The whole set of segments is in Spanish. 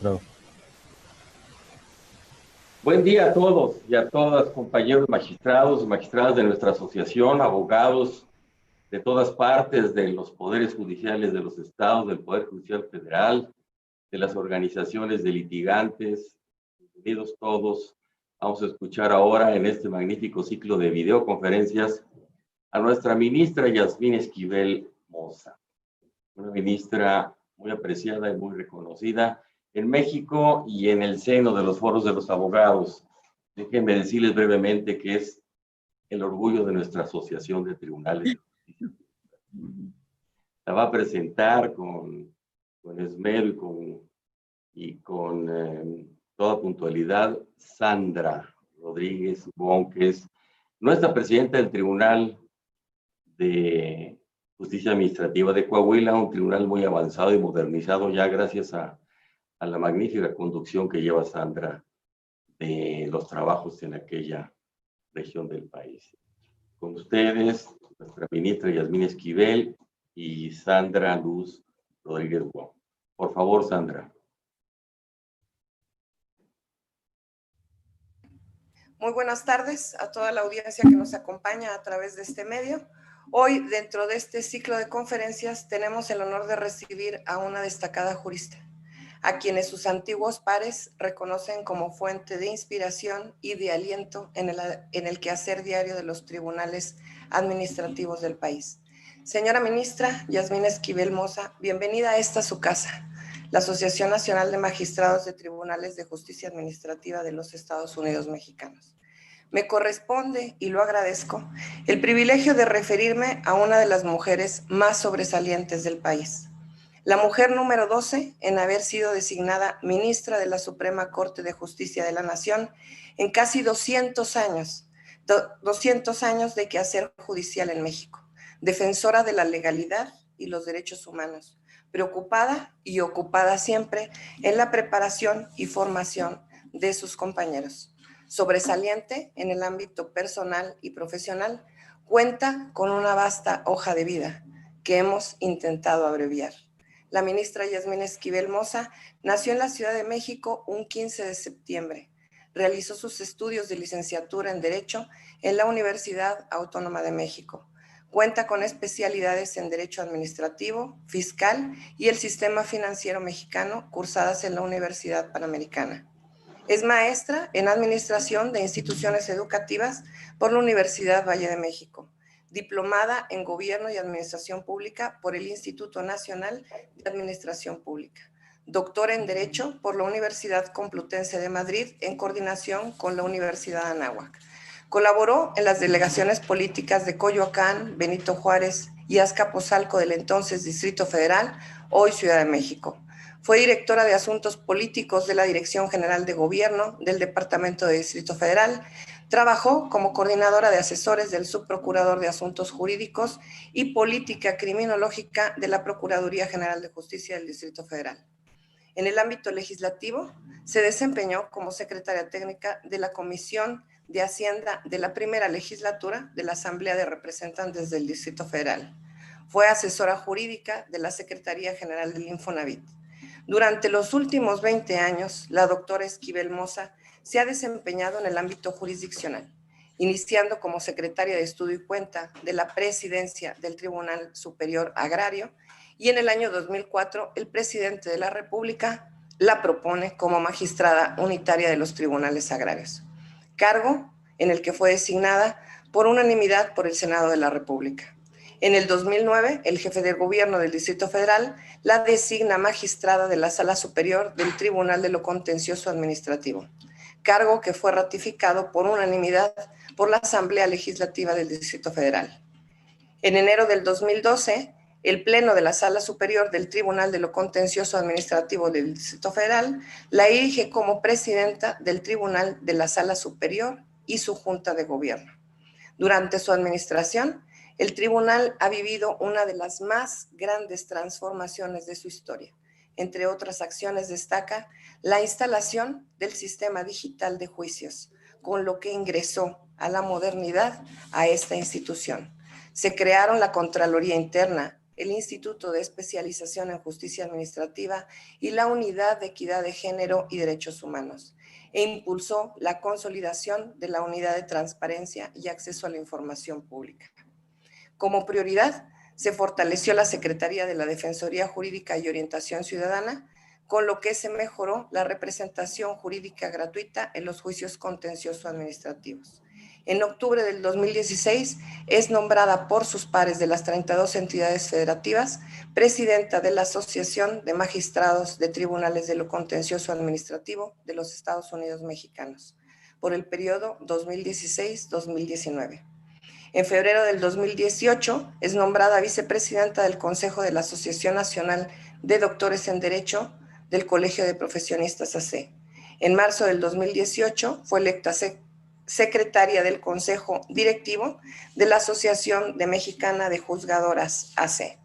Bravo. Buen día a todos y a todas, compañeros magistrados y magistradas de nuestra asociación, abogados de todas partes, de los poderes judiciales de los estados, del Poder Judicial Federal, de las organizaciones de litigantes. Bienvenidos todos. Vamos a escuchar ahora en este magnífico ciclo de videoconferencias a nuestra ministra Yasmín Esquivel Moza, una ministra muy apreciada y muy reconocida en México y en el seno de los foros de los abogados. Déjenme decirles brevemente que es el orgullo de nuestra Asociación de Tribunales de Justicia. La va a presentar con esmero y con toda puntualidad Sandra Rodríguez Bon, que es nuestra presidenta del Tribunal de Justicia Administrativa de Coahuila, un tribunal muy avanzado y modernizado ya gracias a la magnífica conducción que lleva Sandra de los trabajos en aquella región del país. Con ustedes, nuestra ministra Yasmín Esquivel y Sandra Luz Rodríguez Wong. Por favor, Sandra. Muy buenas tardes a toda la audiencia que nos acompaña a través de este medio. Hoy, dentro de este ciclo de conferencias, tenemos el honor de recibir a una destacada jurista, a quienes sus antiguos pares reconocen como fuente de inspiración y de aliento en el quehacer diario de los tribunales administrativos del país. Señora ministra Yasmín Esquivel Moza, bienvenida a esta su casa, la Asociación Nacional de Magistrados de Tribunales de Justicia Administrativa de los Estados Unidos Mexicanos. Me corresponde, y lo agradezco, el privilegio de referirme a una de las mujeres más sobresalientes del país. La mujer número 12 en haber sido designada ministra de la Suprema Corte de Justicia de la Nación en casi 200 años de quehacer judicial en México, defensora de la legalidad y los derechos humanos, preocupada y ocupada siempre en la preparación y formación de sus compañeros. Sobresaliente en el ámbito personal y profesional, cuenta con una vasta hoja de vida que hemos intentado abreviar. La ministra Yasmín Esquivel Moza nació en la Ciudad de México un 15 de septiembre. Realizó sus estudios de licenciatura en Derecho en la Universidad Autónoma de México. Cuenta con especialidades en Derecho Administrativo, Fiscal y el Sistema Financiero Mexicano, cursadas en la Universidad Panamericana. Es maestra en Administración de Instituciones Educativas por la Universidad Valle de México. Diplomada en Gobierno y Administración Pública por el Instituto Nacional de Administración Pública. Doctora en Derecho por la Universidad Complutense de Madrid en coordinación con la Universidad Anáhuac. Colaboró en las delegaciones políticas de Coyoacán, Benito Juárez y Azcapotzalco del entonces Distrito Federal, hoy Ciudad de México. Fue directora de Asuntos Políticos de la Dirección General de Gobierno del Departamento de Distrito Federal. Trabajó como coordinadora de asesores del Subprocurador de Asuntos Jurídicos y Política Criminológica de la Procuraduría General de Justicia del Distrito Federal. En el ámbito legislativo, se desempeñó como secretaria técnica de la Comisión de Hacienda de la primera legislatura de la Asamblea de Representantes del Distrito Federal. Fue asesora jurídica de la Secretaría General del Infonavit. Durante los últimos 20 años, la doctora Esquivel Moza se ha desempeñado en el ámbito jurisdiccional, iniciando como secretaria de Estudio y Cuenta de la Presidencia del Tribunal Superior Agrario, y en el año 2004 el presidente de la República la propone como magistrada unitaria de los tribunales agrarios, cargo en el que fue designada por unanimidad por el Senado de la República. En el 2009, el jefe de gobierno del Distrito Federal la designa magistrada de la Sala Superior del Tribunal de lo Contencioso Administrativo, cargo que fue ratificado por unanimidad por la Asamblea Legislativa del Distrito Federal. En enero del 2012, el Pleno de la Sala Superior del Tribunal de lo Contencioso Administrativo del Distrito Federal la elige como presidenta del Tribunal de la Sala Superior y su Junta de Gobierno. Durante su administración, el tribunal ha vivido una de las más grandes transformaciones de su historia. Entre otras acciones destaca la instalación del sistema digital de juicios, con lo que ingresó a la modernidad a esta institución. Se crearon la Contraloría Interna el Instituto de Especialización en Justicia Administrativa y la Unidad de Equidad de Género y Derechos Humanos, e impulsó la consolidación de la Unidad de Transparencia y Acceso a la Información Pública. Como prioridad, se fortaleció la Secretaría de la Defensoría Jurídica y Orientación Ciudadana, con lo que se mejoró la representación jurídica gratuita en los juicios contencioso administrativos. En octubre del 2016 es nombrada por sus pares de las 32 entidades federativas presidenta de la Asociación de Magistrados de Tribunales de lo Contencioso Administrativo de los Estados Unidos Mexicanos por el periodo 2016-2019. En febrero del 2018 es nombrada vicepresidenta del Consejo de la Asociación Nacional de Doctores en Derecho del Colegio de Profesionistas AC. En marzo del 2018 fue electa secretaria del Consejo Directivo de la Asociación Mexicana de Juzgadoras AC.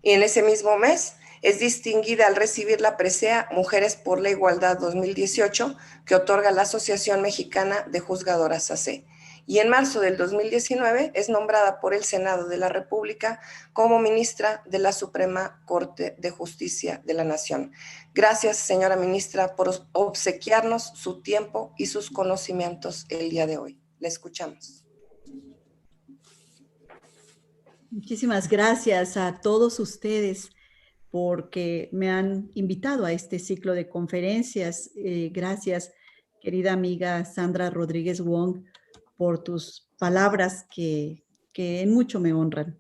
Y en ese mismo mes es distinguida al recibir la presea Mujeres por la Igualdad 2018 que otorga la Asociación Mexicana de Juzgadoras AC. Y en marzo del 2019 es nombrada por el Senado de la República como ministra de la Suprema Corte de Justicia de la Nación. Gracias, señora ministra, por obsequiarnos su tiempo y sus conocimientos el día de hoy. La escuchamos. Muchísimas gracias a todos ustedes porque me han invitado a este ciclo de conferencias. Gracias, querida amiga Sandra Rodríguez Wong, por tus palabras que en mucho me honran.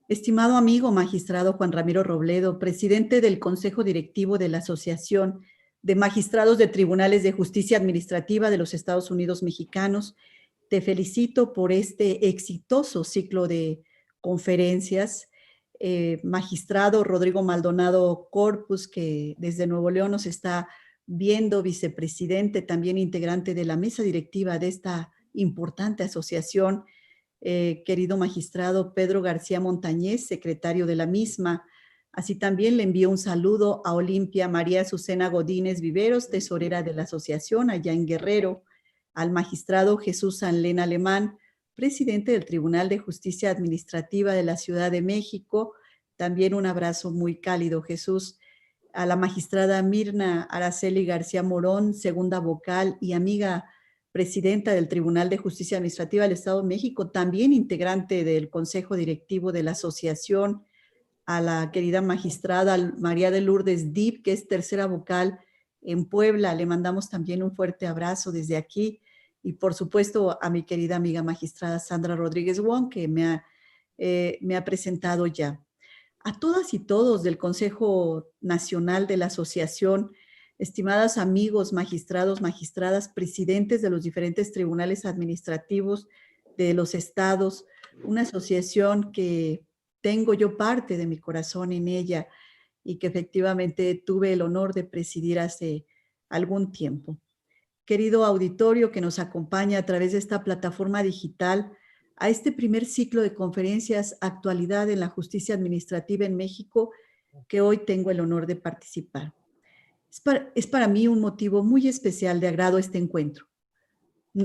Estimado amigo magistrado Juan Ramiro Robledo, presidente del Consejo Directivo de la Asociación de Magistrados de Tribunales de Justicia Administrativa de los Estados Unidos Mexicanos, te felicito por este exitoso ciclo de conferencias. Magistrado Rodrigo Maldonado Corpus, que desde Nuevo León nos está viendo, vicepresidente, también integrante de la mesa directiva de esta importante asociación, querido magistrado Pedro García Montañez, secretario de la misma. Así también le envío un saludo a Olimpia María Azucena Godínez Viveros, tesorera de la asociación allá en Guerrero, al magistrado Jesús Sanlén Alemán, presidente del Tribunal de Justicia Administrativa de la Ciudad de México. También un abrazo muy cálido, Jesús. A la magistrada Mirna Araceli García Morón, segunda vocal y amiga presidenta del Tribunal de Justicia Administrativa del Estado de México, también integrante del Consejo Directivo de la Asociación. A la querida magistrada María de Lourdes Dip, que es tercera vocal en Puebla. Le mandamos también un fuerte abrazo desde aquí. Y por supuesto a mi querida amiga magistrada Sandra Rodríguez Wong, que me ha presentado ya. A todas y todos del Consejo Nacional de la Asociación, estimados amigos, magistrados, magistradas, presidentes de los diferentes tribunales administrativos de los estados, una asociación que tengo yo parte de mi corazón en ella y que efectivamente tuve el honor de presidir hace algún tiempo. Querido auditorio que nos acompaña a través de esta plataforma digital a este primer ciclo de conferencias Actualidad en la Justicia Administrativa en México, que hoy tengo el honor de participar. Es para mí un motivo muy especial de agrado este encuentro.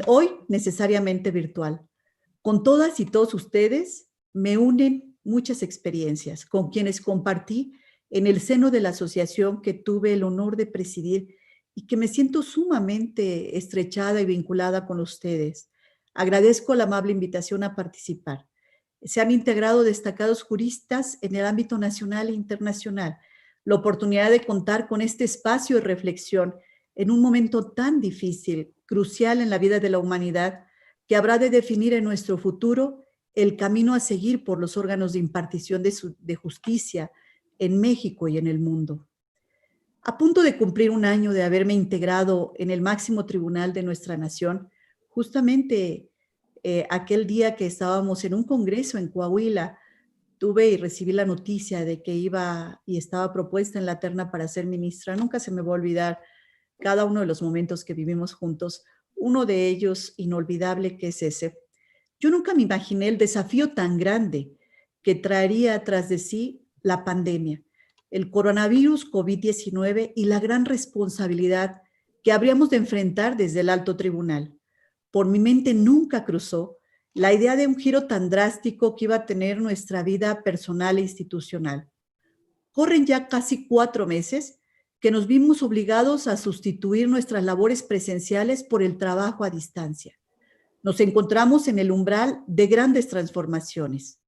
Hoy necesariamente virtual. Con todas y todos ustedes me unen muchas experiencias con quienes compartí en el seno de la asociación que tuve el honor de presidir y que me siento sumamente estrechada y vinculada con ustedes. Agradezco la amable invitación a participar. Se han integrado destacados juristas en el ámbito nacional e internacional. La oportunidad de contar con este espacio de reflexión en un momento tan difícil, crucial en la vida de la humanidad, que habrá de definir en nuestro futuro el camino a seguir por los órganos de impartición de justicia en México y en el mundo. A punto de cumplir un año de haberme integrado en el máximo tribunal de nuestra nación, justamente aquel día que estábamos en un congreso en Coahuila, tuve y recibí la noticia de que iba y estaba propuesta en la terna para ser ministra. Nunca se me va a olvidar cada uno de los momentos que vivimos juntos. Uno de ellos inolvidable que es ese. Yo nunca me imaginé el desafío tan grande que traería tras de sí la pandemia, el coronavirus COVID-19 y la gran responsabilidad que habríamos de enfrentar desde el alto tribunal. Por mi mente nunca cruzó la idea de un giro tan drástico que iba a tener nuestra vida personal e institucional. Corren ya casi 4 meses que nos vimos obligados a sustituir nuestras labores presenciales por el trabajo a distancia. Nos encontramos en el umbral de grandes transformaciones.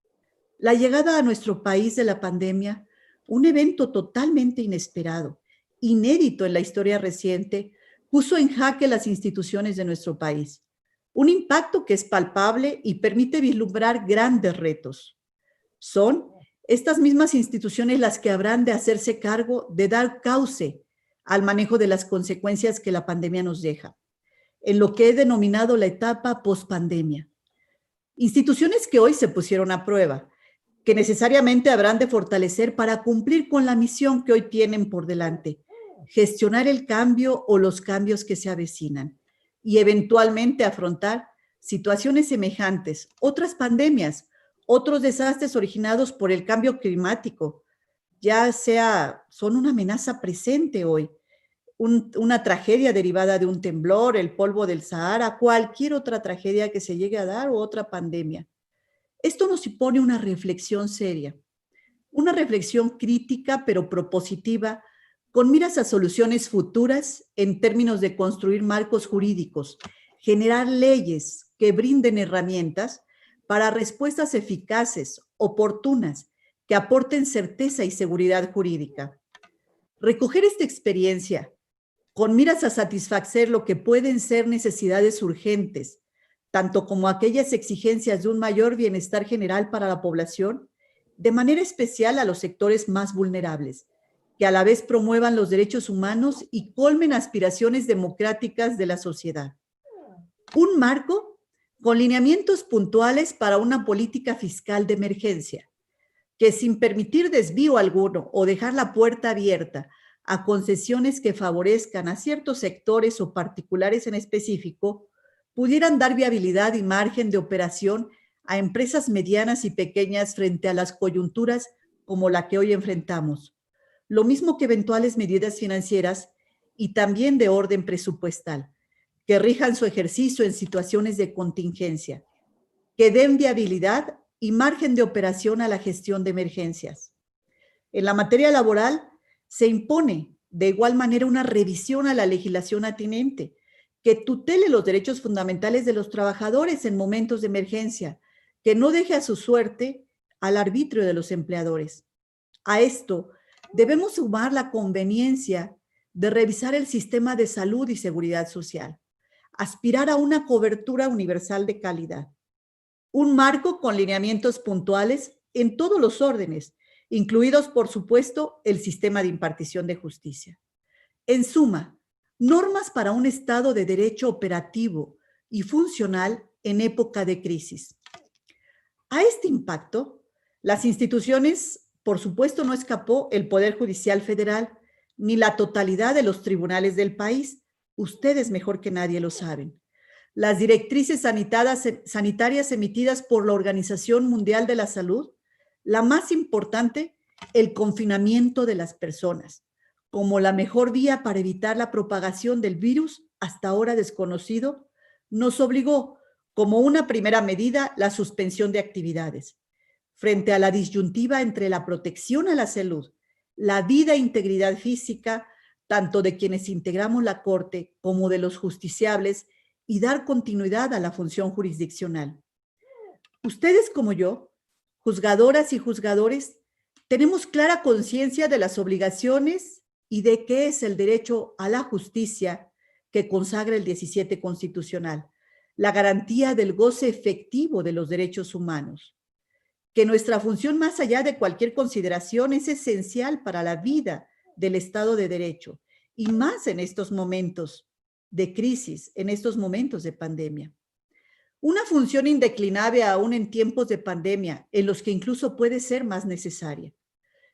La llegada a nuestro país de la pandemia, un evento totalmente inesperado, inédito en la historia reciente, puso en jaque las instituciones de nuestro país. Un impacto que es palpable y permite vislumbrar grandes retos. Son estas mismas instituciones las que habrán de hacerse cargo de dar cauce al manejo de las consecuencias que la pandemia nos deja, en lo que he denominado la etapa pospandemia. Instituciones que hoy se pusieron a prueba, que necesariamente habrán de fortalecer para cumplir con la misión que hoy tienen por delante, gestionar el cambio o los cambios que se avecinan y eventualmente afrontar situaciones semejantes, otras pandemias, otros desastres originados por el cambio climático, son una amenaza presente hoy, una tragedia derivada de un temblor, el polvo del Sahara, cualquier otra tragedia que se llegue a dar o otra pandemia. Esto nos impone una reflexión seria, una reflexión crítica pero propositiva, con miras a soluciones futuras en términos de construir marcos jurídicos, generar leyes que brinden herramientas para respuestas eficaces, oportunas, que aporten certeza y seguridad jurídica. Recoger esta experiencia con miras a satisfacer lo que pueden ser necesidades urgentes, tanto como aquellas exigencias de un mayor bienestar general para la población, de manera especial a los sectores más vulnerables, que a la vez promuevan los derechos humanos y colmen aspiraciones democráticas de la sociedad. Un marco con lineamientos puntuales para una política fiscal de emergencia, que sin permitir desvío alguno o dejar la puerta abierta a concesiones que favorezcan a ciertos sectores o particulares en específico, pudieran dar viabilidad y margen de operación a empresas medianas y pequeñas frente a las coyunturas como la que hoy enfrentamos. Lo mismo que eventuales medidas financieras y también de orden presupuestal, que rijan su ejercicio en situaciones de contingencia, que den viabilidad y margen de operación a la gestión de emergencias. En la materia laboral, se impone de igual manera una revisión a la legislación atinente, que tutele los derechos fundamentales de los trabajadores en momentos de emergencia, que no deje a su suerte al arbitrio de los empleadores. A esto debemos sumar la conveniencia de revisar el sistema de salud y seguridad social, aspirar a una cobertura universal de calidad, un marco con lineamientos puntuales en todos los órdenes, incluidos, por supuesto, el sistema de impartición de justicia. En suma, normas para un Estado de derecho operativo y funcional en época de crisis. A este impacto, las instituciones, por supuesto, no escapó el Poder Judicial Federal ni la totalidad de los tribunales del país. Ustedes mejor que nadie lo saben. Las directrices sanitarias emitidas por la Organización Mundial de la Salud, la más importante, el confinamiento de las personas, como la mejor vía para evitar la propagación del virus hasta ahora desconocido, nos obligó, como una primera medida, la suspensión de actividades. Frente a la disyuntiva entre la protección a la salud, la vida e integridad física, tanto de quienes integramos la Corte como de los justiciables, y dar continuidad a la función jurisdiccional. Ustedes como yo, juzgadoras y juzgadores, tenemos clara conciencia de las obligaciones y de qué es el derecho a la justicia que consagra el 17 constitucional, la garantía del goce efectivo de los derechos humanos, que nuestra función más allá de cualquier consideración es esencial para la vida del Estado de Derecho y más en estos momentos de crisis, en estos momentos de pandemia. Una función indeclinable aún en tiempos de pandemia, en los que incluso puede ser más necesaria.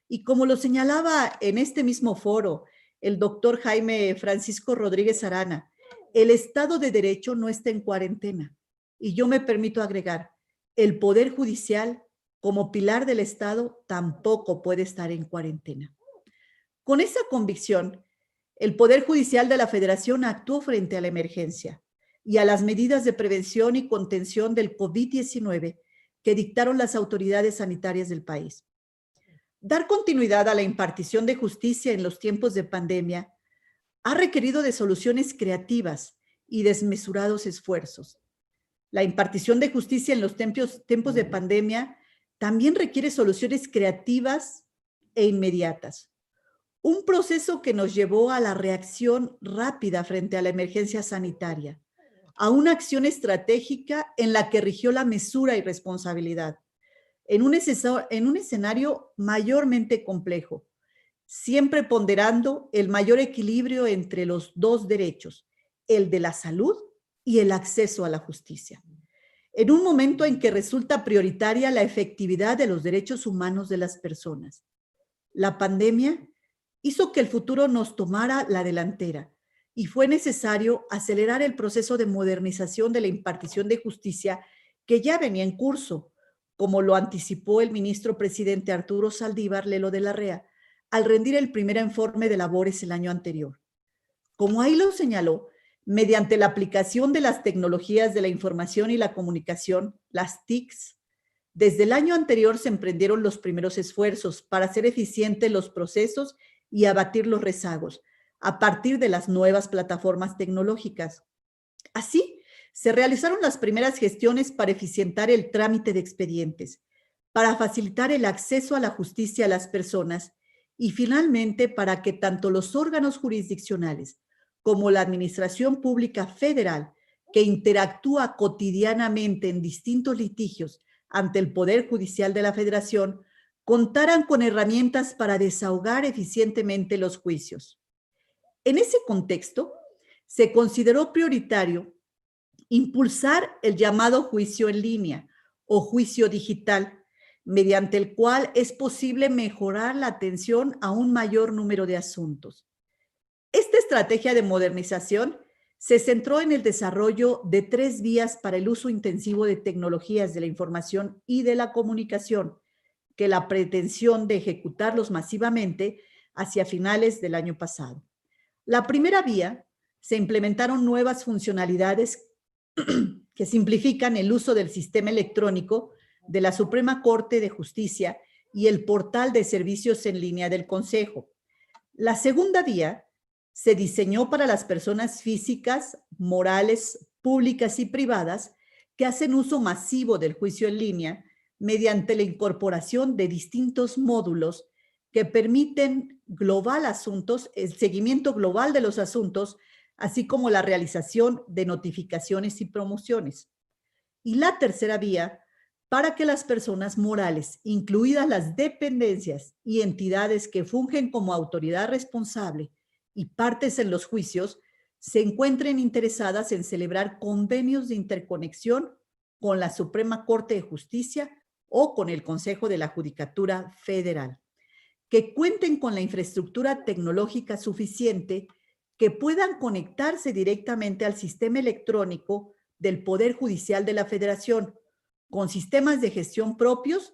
Y como lo señalaba en este mismo foro el doctor Jaime Francisco Rodríguez Arana, el Estado de Derecho no está en cuarentena. Y yo me permito agregar, el Poder Judicial, como pilar del Estado, tampoco puede estar en cuarentena. Con esa convicción, el Poder Judicial de la Federación actuó frente a la emergencia, y a las medidas de prevención y contención del COVID-19 que dictaron las autoridades sanitarias del país. Dar continuidad a la impartición de justicia en los tiempos de pandemia ha requerido de soluciones creativas y desmesurados esfuerzos. La impartición de justicia en los tiempos de pandemia también requiere soluciones creativas e inmediatas. Un proceso que nos llevó a la reacción rápida frente a la emergencia sanitaria, a una acción estratégica en la que rigió la mesura y responsabilidad, en un escenario mayormente complejo, siempre ponderando el mayor equilibrio entre los dos derechos, el de la salud y el acceso a la justicia. En un momento en que resulta prioritaria la efectividad de los derechos humanos de las personas. La pandemia hizo que el futuro nos tomara la delantera y fue necesario acelerar el proceso de modernización de la impartición de justicia que ya venía en curso, como lo anticipó el ministro presidente Arturo Saldívar Lelo de la Rea al rendir el primer informe de labores el año anterior. Como ahí lo señaló, mediante la aplicación de las tecnologías de la información y la comunicación, las TICs, desde el año anterior se emprendieron los primeros esfuerzos para hacer eficientes los procesos y abatir los rezagos a partir de las nuevas plataformas tecnológicas. Así, se realizaron las primeras gestiones para eficientar el trámite de expedientes, para facilitar el acceso a la justicia a las personas y finalmente para que tanto los órganos jurisdiccionales como la Administración Pública Federal, que interactúa cotidianamente en distintos litigios ante el Poder Judicial de la Federación, contaran con herramientas para desahogar eficientemente los juicios. En ese contexto, se consideró prioritario impulsar el llamado juicio en línea o juicio digital, mediante el cual es posible mejorar la atención a un mayor número de asuntos. Esta estrategia de modernización se centró en el desarrollo de 3 vías para el uso intensivo de tecnologías de la información y de la comunicación, que la pretensión de ejecutarlos masivamente hacia finales del año pasado. La primera vía, se implementaron nuevas funcionalidades que simplifican el uso del sistema electrónico de la Suprema Corte de Justicia y el portal de servicios en línea del Consejo. La segunda vía se diseñó para las personas físicas, morales, públicas y privadas que hacen uso masivo del juicio en línea mediante la incorporación de distintos módulos que permiten el seguimiento global de los asuntos, así como la realización de notificaciones y promociones. Y la tercera vía, para que las personas morales, incluidas las dependencias y entidades que fungen como autoridad responsable y partes en los juicios, se encuentren interesadas en celebrar convenios de interconexión con la Suprema Corte de Justicia o con el Consejo de la Judicatura Federal, que cuenten con la infraestructura tecnológica suficiente, que puedan conectarse directamente al sistema electrónico del Poder Judicial de la Federación, con sistemas de gestión propios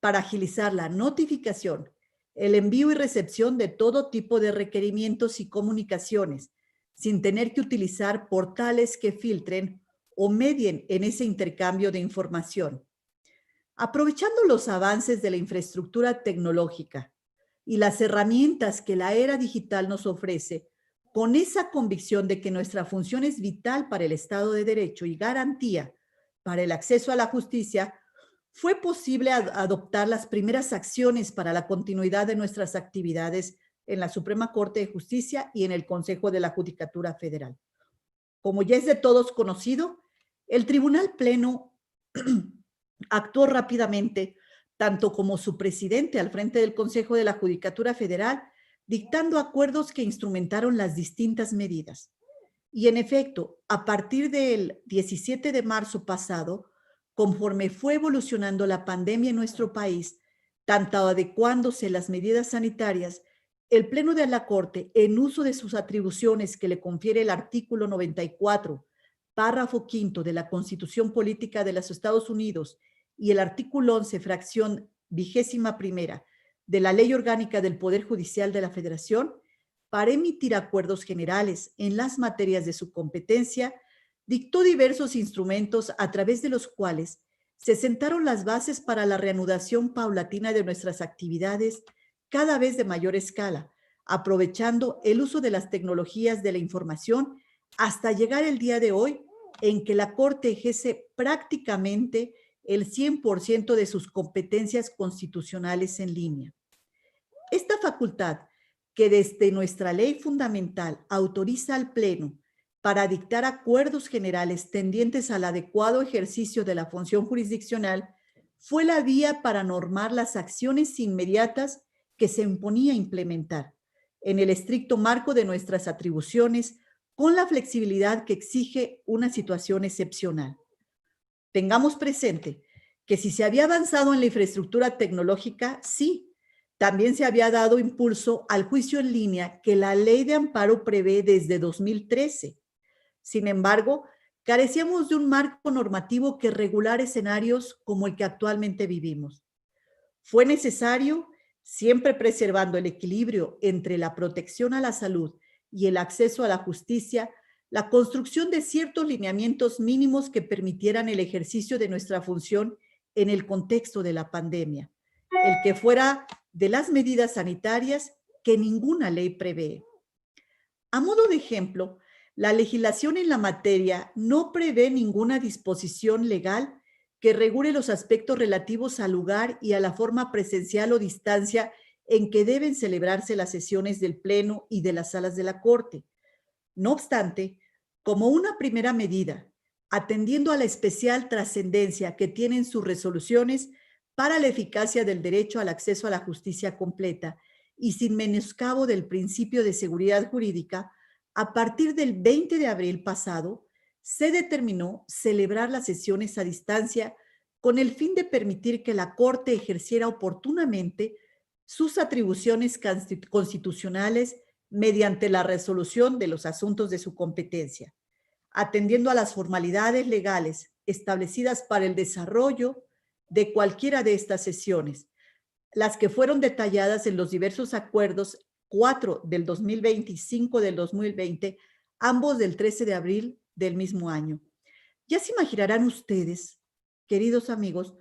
para agilizar la notificación, el envío y recepción de todo tipo de requerimientos y comunicaciones, sin tener que utilizar portales que filtren o medien en ese intercambio de información. Aprovechando los avances de la infraestructura tecnológica y las herramientas que la era digital nos ofrece, con esa convicción de que nuestra función es vital para el Estado de Derecho y garantía para el acceso a la justicia, fue posible adoptar las primeras acciones para la continuidad de nuestras actividades en la Suprema Corte de Justicia y en el Consejo de la Judicatura Federal. Como ya es de todos conocido, el Tribunal Pleno actuó rápidamente, tanto como su presidente al frente del Consejo de la Judicatura Federal, dictando acuerdos que instrumentaron las distintas medidas. Y en efecto, a partir del 17 de marzo pasado, conforme fue evolucionando la pandemia en nuestro país, tanto adecuándose las medidas sanitarias, el Pleno de la Corte, en uso de sus atribuciones que le confiere el artículo 94, párrafo 5 de la Constitución Política de los Estados Unidos y el artículo 11, fracción 21ª de la Ley Orgánica del Poder Judicial de la Federación, para emitir acuerdos generales en las materias de su competencia, dictó diversos instrumentos a través de los cuales se sentaron las bases para la reanudación paulatina de nuestras actividades cada vez de mayor escala, aprovechando el uso de las tecnologías de la información hasta llegar el día de hoy en que la Corte ejerce prácticamente el 100% de sus competencias constitucionales en línea. Esta facultad, que desde nuestra ley fundamental autoriza al Pleno para dictar acuerdos generales tendientes al adecuado ejercicio de la función jurisdiccional, fue la vía para normar las acciones inmediatas que se imponía implementar, en el estricto marco de nuestras atribuciones, con la flexibilidad que exige una situación excepcional. Tengamos presente que si se había avanzado en la infraestructura tecnológica, sí, también se había dado impulso al juicio en línea que la Ley de Amparo prevé desde 2013. Sin embargo, carecíamos de un marco normativo que regulara escenarios como el que actualmente vivimos. Fue necesario, siempre preservando el equilibrio entre la protección a la salud y el acceso a la justicia, la construcción de ciertos lineamientos mínimos que permitieran el ejercicio de nuestra función en el contexto de la pandemia, el que fuera de las medidas sanitarias que ninguna ley prevé. A modo de ejemplo, la legislación en la materia no prevé ninguna disposición legal que regule los aspectos relativos al lugar y a la forma presencial o distancia en que deben celebrarse las sesiones del Pleno y de las salas de la Corte. No obstante, como una primera medida, atendiendo a la especial trascendencia que tienen sus resoluciones para la eficacia del derecho al acceso a la justicia completa y sin menoscabo del principio de seguridad jurídica, a partir del 20 de abril pasado, se determinó celebrar las sesiones a distancia con el fin de permitir que la Corte ejerciera oportunamente sus atribuciones constitucionales mediante la resolución de los asuntos de su competencia, atendiendo a las formalidades legales establecidas para el desarrollo de cualquiera de estas sesiones, las que fueron detalladas en los diversos acuerdos 4 del 2020 y 5 del 2020, ambos del 13 de abril del mismo año. Ya se imaginarán ustedes, queridos amigos,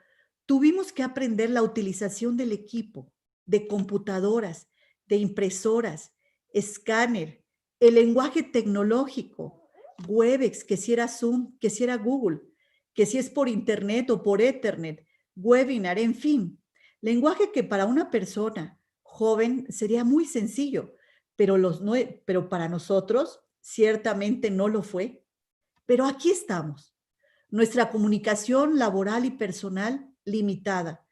tuvimos que aprender la utilización del equipo, de computadoras, de impresoras, escáner, el lenguaje tecnológico, Webex, que si era Zoom, que si era Google, que si es por Internet o por Ethernet, webinar, en fin, lenguaje que para una persona joven sería muy sencillo, pero para nosotros ciertamente no lo fue. Pero aquí estamos, nuestra comunicación laboral y personal limitada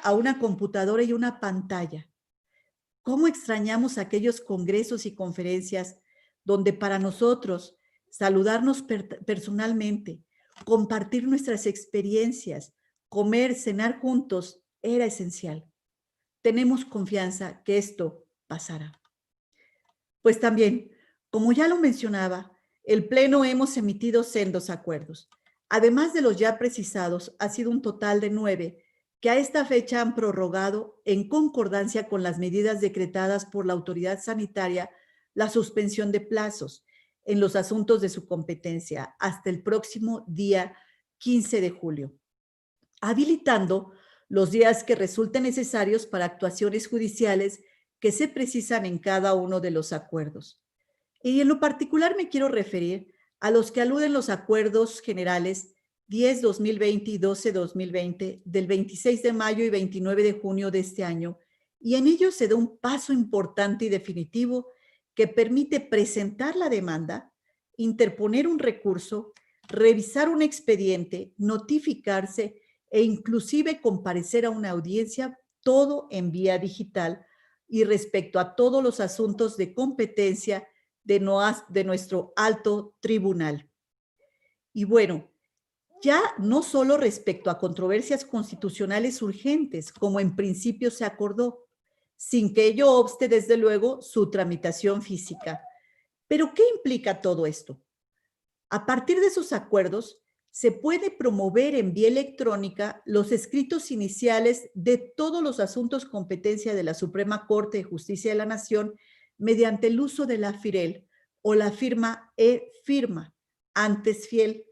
a una computadora y una pantalla. ¿Cómo extrañamos aquellos congresos y conferencias donde para nosotros saludarnos personalmente, compartir nuestras experiencias, comer, cenar juntos era esencial? Tenemos confianza que esto pasará. Pues también, como ya lo mencionaba, el Pleno hemos emitido sendos acuerdos. Además de los ya precisados, ha sido un total de 9 que a esta fecha han prorrogado, en concordancia con las medidas decretadas por la autoridad sanitaria, la suspensión de plazos en los asuntos de su competencia hasta el próximo día 15 de julio, habilitando los días que resulten necesarios para actuaciones judiciales que se precisan en cada uno de los acuerdos. Y en lo particular me quiero referir a los que aluden los acuerdos generales 10-2020 y 12-2020 del 26 de mayo y 29 de junio de este año, y en ellos se da un paso importante y definitivo que permite presentar la demanda, interponer un recurso, revisar un expediente, notificarse e inclusive comparecer a una audiencia, todo en vía digital y respecto a todos los asuntos de competencia de nuestro alto tribunal. Y bueno, ya no solo respecto a controversias constitucionales urgentes, como en principio se acordó, sin que ello obste, desde luego, su tramitación física. ¿Pero qué implica todo esto? A partir de esos acuerdos, se puede promover en vía electrónica los escritos iniciales de todos los asuntos competencia de la Suprema Corte de Justicia de la Nación mediante el uso de la FIREL o la firma e-firma, antes fiel.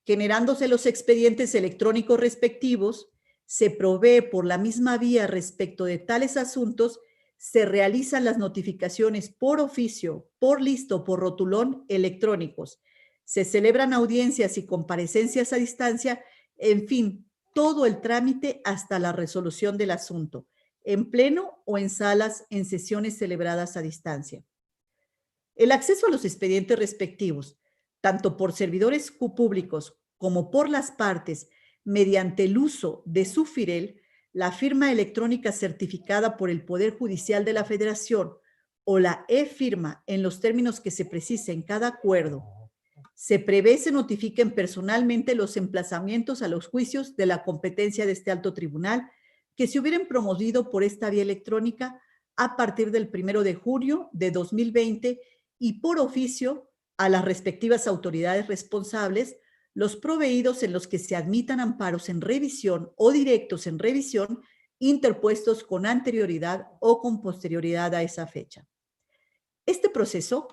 Generándose los expedientes electrónicos respectivos, se provee por la misma vía respecto de tales asuntos, se realizan las notificaciones por oficio, por lista o por rotulón electrónicos. Se celebran audiencias y comparecencias a distancia, en fin, todo el trámite hasta la resolución del asunto, en pleno o en salas en sesiones celebradas a distancia. El acceso a los expedientes respectivos, tanto por servidores públicos como por las partes, mediante el uso de su FIREL, la firma electrónica certificada por el Poder Judicial de la Federación o la e-firma en los términos que se precisen en cada acuerdo, se prevé se notifiquen personalmente los emplazamientos a los juicios de la competencia de este alto tribunal que se hubieran promovido por esta vía electrónica a partir del 1 de junio de 2020 y por oficio a las respectivas autoridades responsables, los proveídos en los que se admitan amparos en revisión o directos en revisión interpuestos con anterioridad o con posterioridad a esa fecha. Este proceso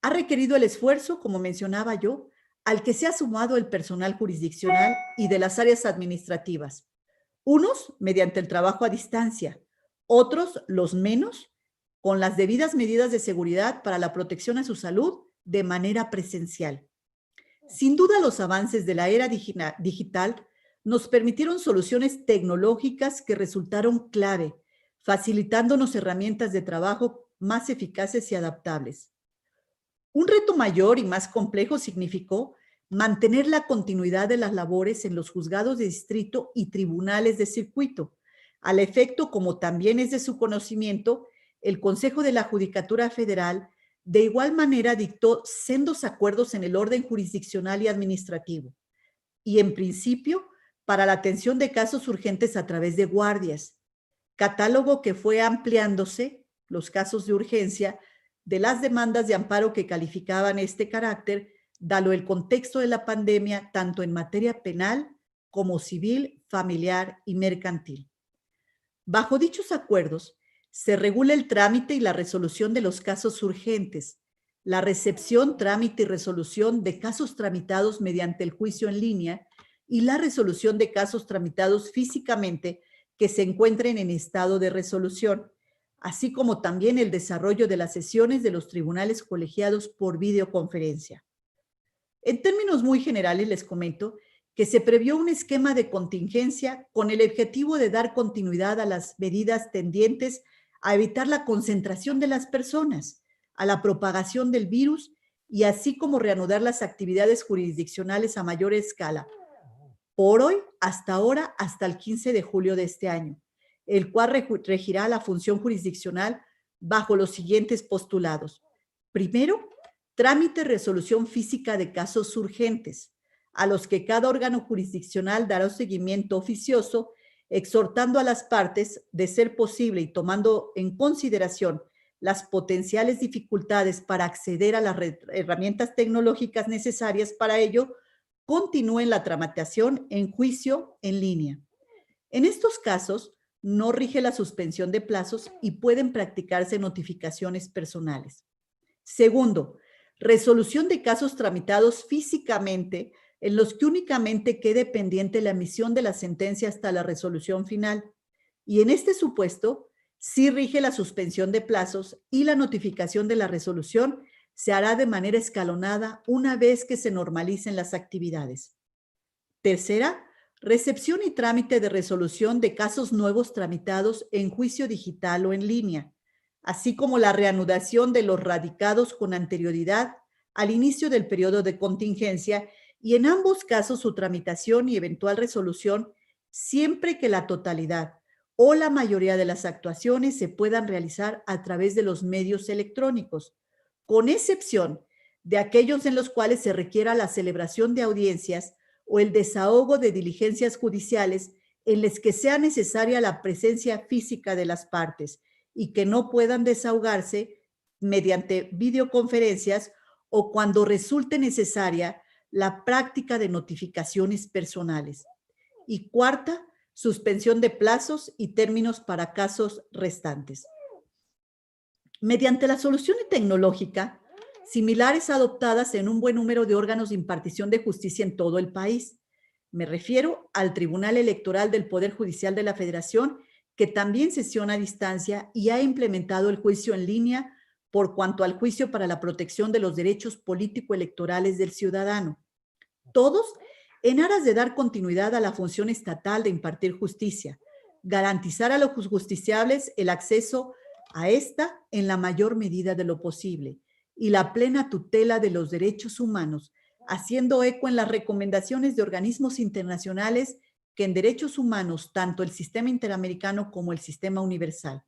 ha requerido el esfuerzo, como mencionaba yo, al que se ha sumado el personal jurisdiccional y de las áreas administrativas. Unos mediante el trabajo a distancia, otros, los menos, con las debidas medidas de seguridad para la protección a su salud de manera presencial. Sin duda, los avances de la era digital nos permitieron soluciones tecnológicas que resultaron clave, facilitándonos herramientas de trabajo más eficaces y adaptables. Un reto mayor y más complejo significó mantener la continuidad de las labores en los juzgados de distrito y tribunales de circuito. Al efecto, como también es de su conocimiento, el Consejo de la Judicatura Federal de igual manera dictó sendos acuerdos en el orden jurisdiccional y administrativo y, en principio, para la atención de casos urgentes a través de guardias, catálogo que fue ampliándose, los casos de urgencia, de las demandas de amparo que calificaban este carácter, dado el contexto de la pandemia, tanto en materia penal como civil, familiar y mercantil. Bajo dichos acuerdos, se regula el trámite y la resolución de los casos urgentes, la recepción, trámite y resolución de casos tramitados mediante el juicio en línea y la resolución de casos tramitados físicamente que se encuentren en estado de resolución, así como también el desarrollo de las sesiones de los tribunales colegiados por videoconferencia. En términos muy generales les comento que se previó un esquema de contingencia con el objetivo de dar continuidad a las medidas tendientes a evitar la concentración de las personas, a la propagación del virus y así como reanudar las actividades jurisdiccionales a mayor escala. Por hoy, hasta ahora, hasta el 15 de julio de este año, el cual regirá la función jurisdiccional bajo los siguientes postulados. Primero, trámite y resolución física de casos urgentes, a los que cada órgano jurisdiccional dará seguimiento oficioso, exhortando a las partes, de ser posible y tomando en consideración las potenciales dificultades para acceder a las herramientas tecnológicas necesarias para ello, continúen la tramitación en juicio en línea. En estos casos, no rige la suspensión de plazos y pueden practicarse notificaciones personales. Segundo, resolución de casos tramitados físicamente en los que únicamente quede pendiente la emisión de la sentencia hasta la resolución final. Y en este supuesto, sí rige la suspensión de plazos y la notificación de la resolución se hará de manera escalonada una vez que se normalicen las actividades. Tercera, recepción y trámite de resolución de casos nuevos tramitados en juicio digital o en línea, así como la reanudación de los radicados con anterioridad al inicio del periodo de contingencia y en ambos casos su tramitación y eventual resolución siempre que la totalidad o la mayoría de las actuaciones se puedan realizar a través de los medios electrónicos, con excepción de aquellos en los cuales se requiera la celebración de audiencias o el desahogo de diligencias judiciales en las que sea necesaria la presencia física de las partes y que no puedan desahogarse mediante videoconferencias o cuando resulte necesaria la práctica de notificaciones personales. Y cuarta, suspensión de plazos y términos para casos restantes. Mediante la solución tecnológica, similares adoptadas en un buen número de órganos de impartición de justicia en todo el país. Me refiero al Tribunal Electoral del Poder Judicial de la Federación, que también sesiona a distancia y ha implementado el juicio en línea por cuanto al juicio para la protección de los derechos político-electorales del ciudadano. Todos en aras de dar continuidad a la función estatal de impartir justicia, garantizar a los justiciables el acceso a esta en la mayor medida de lo posible y la plena tutela de los derechos humanos, haciendo eco en las recomendaciones de organismos internacionales que en derechos humanos, tanto el sistema interamericano como el sistema universal.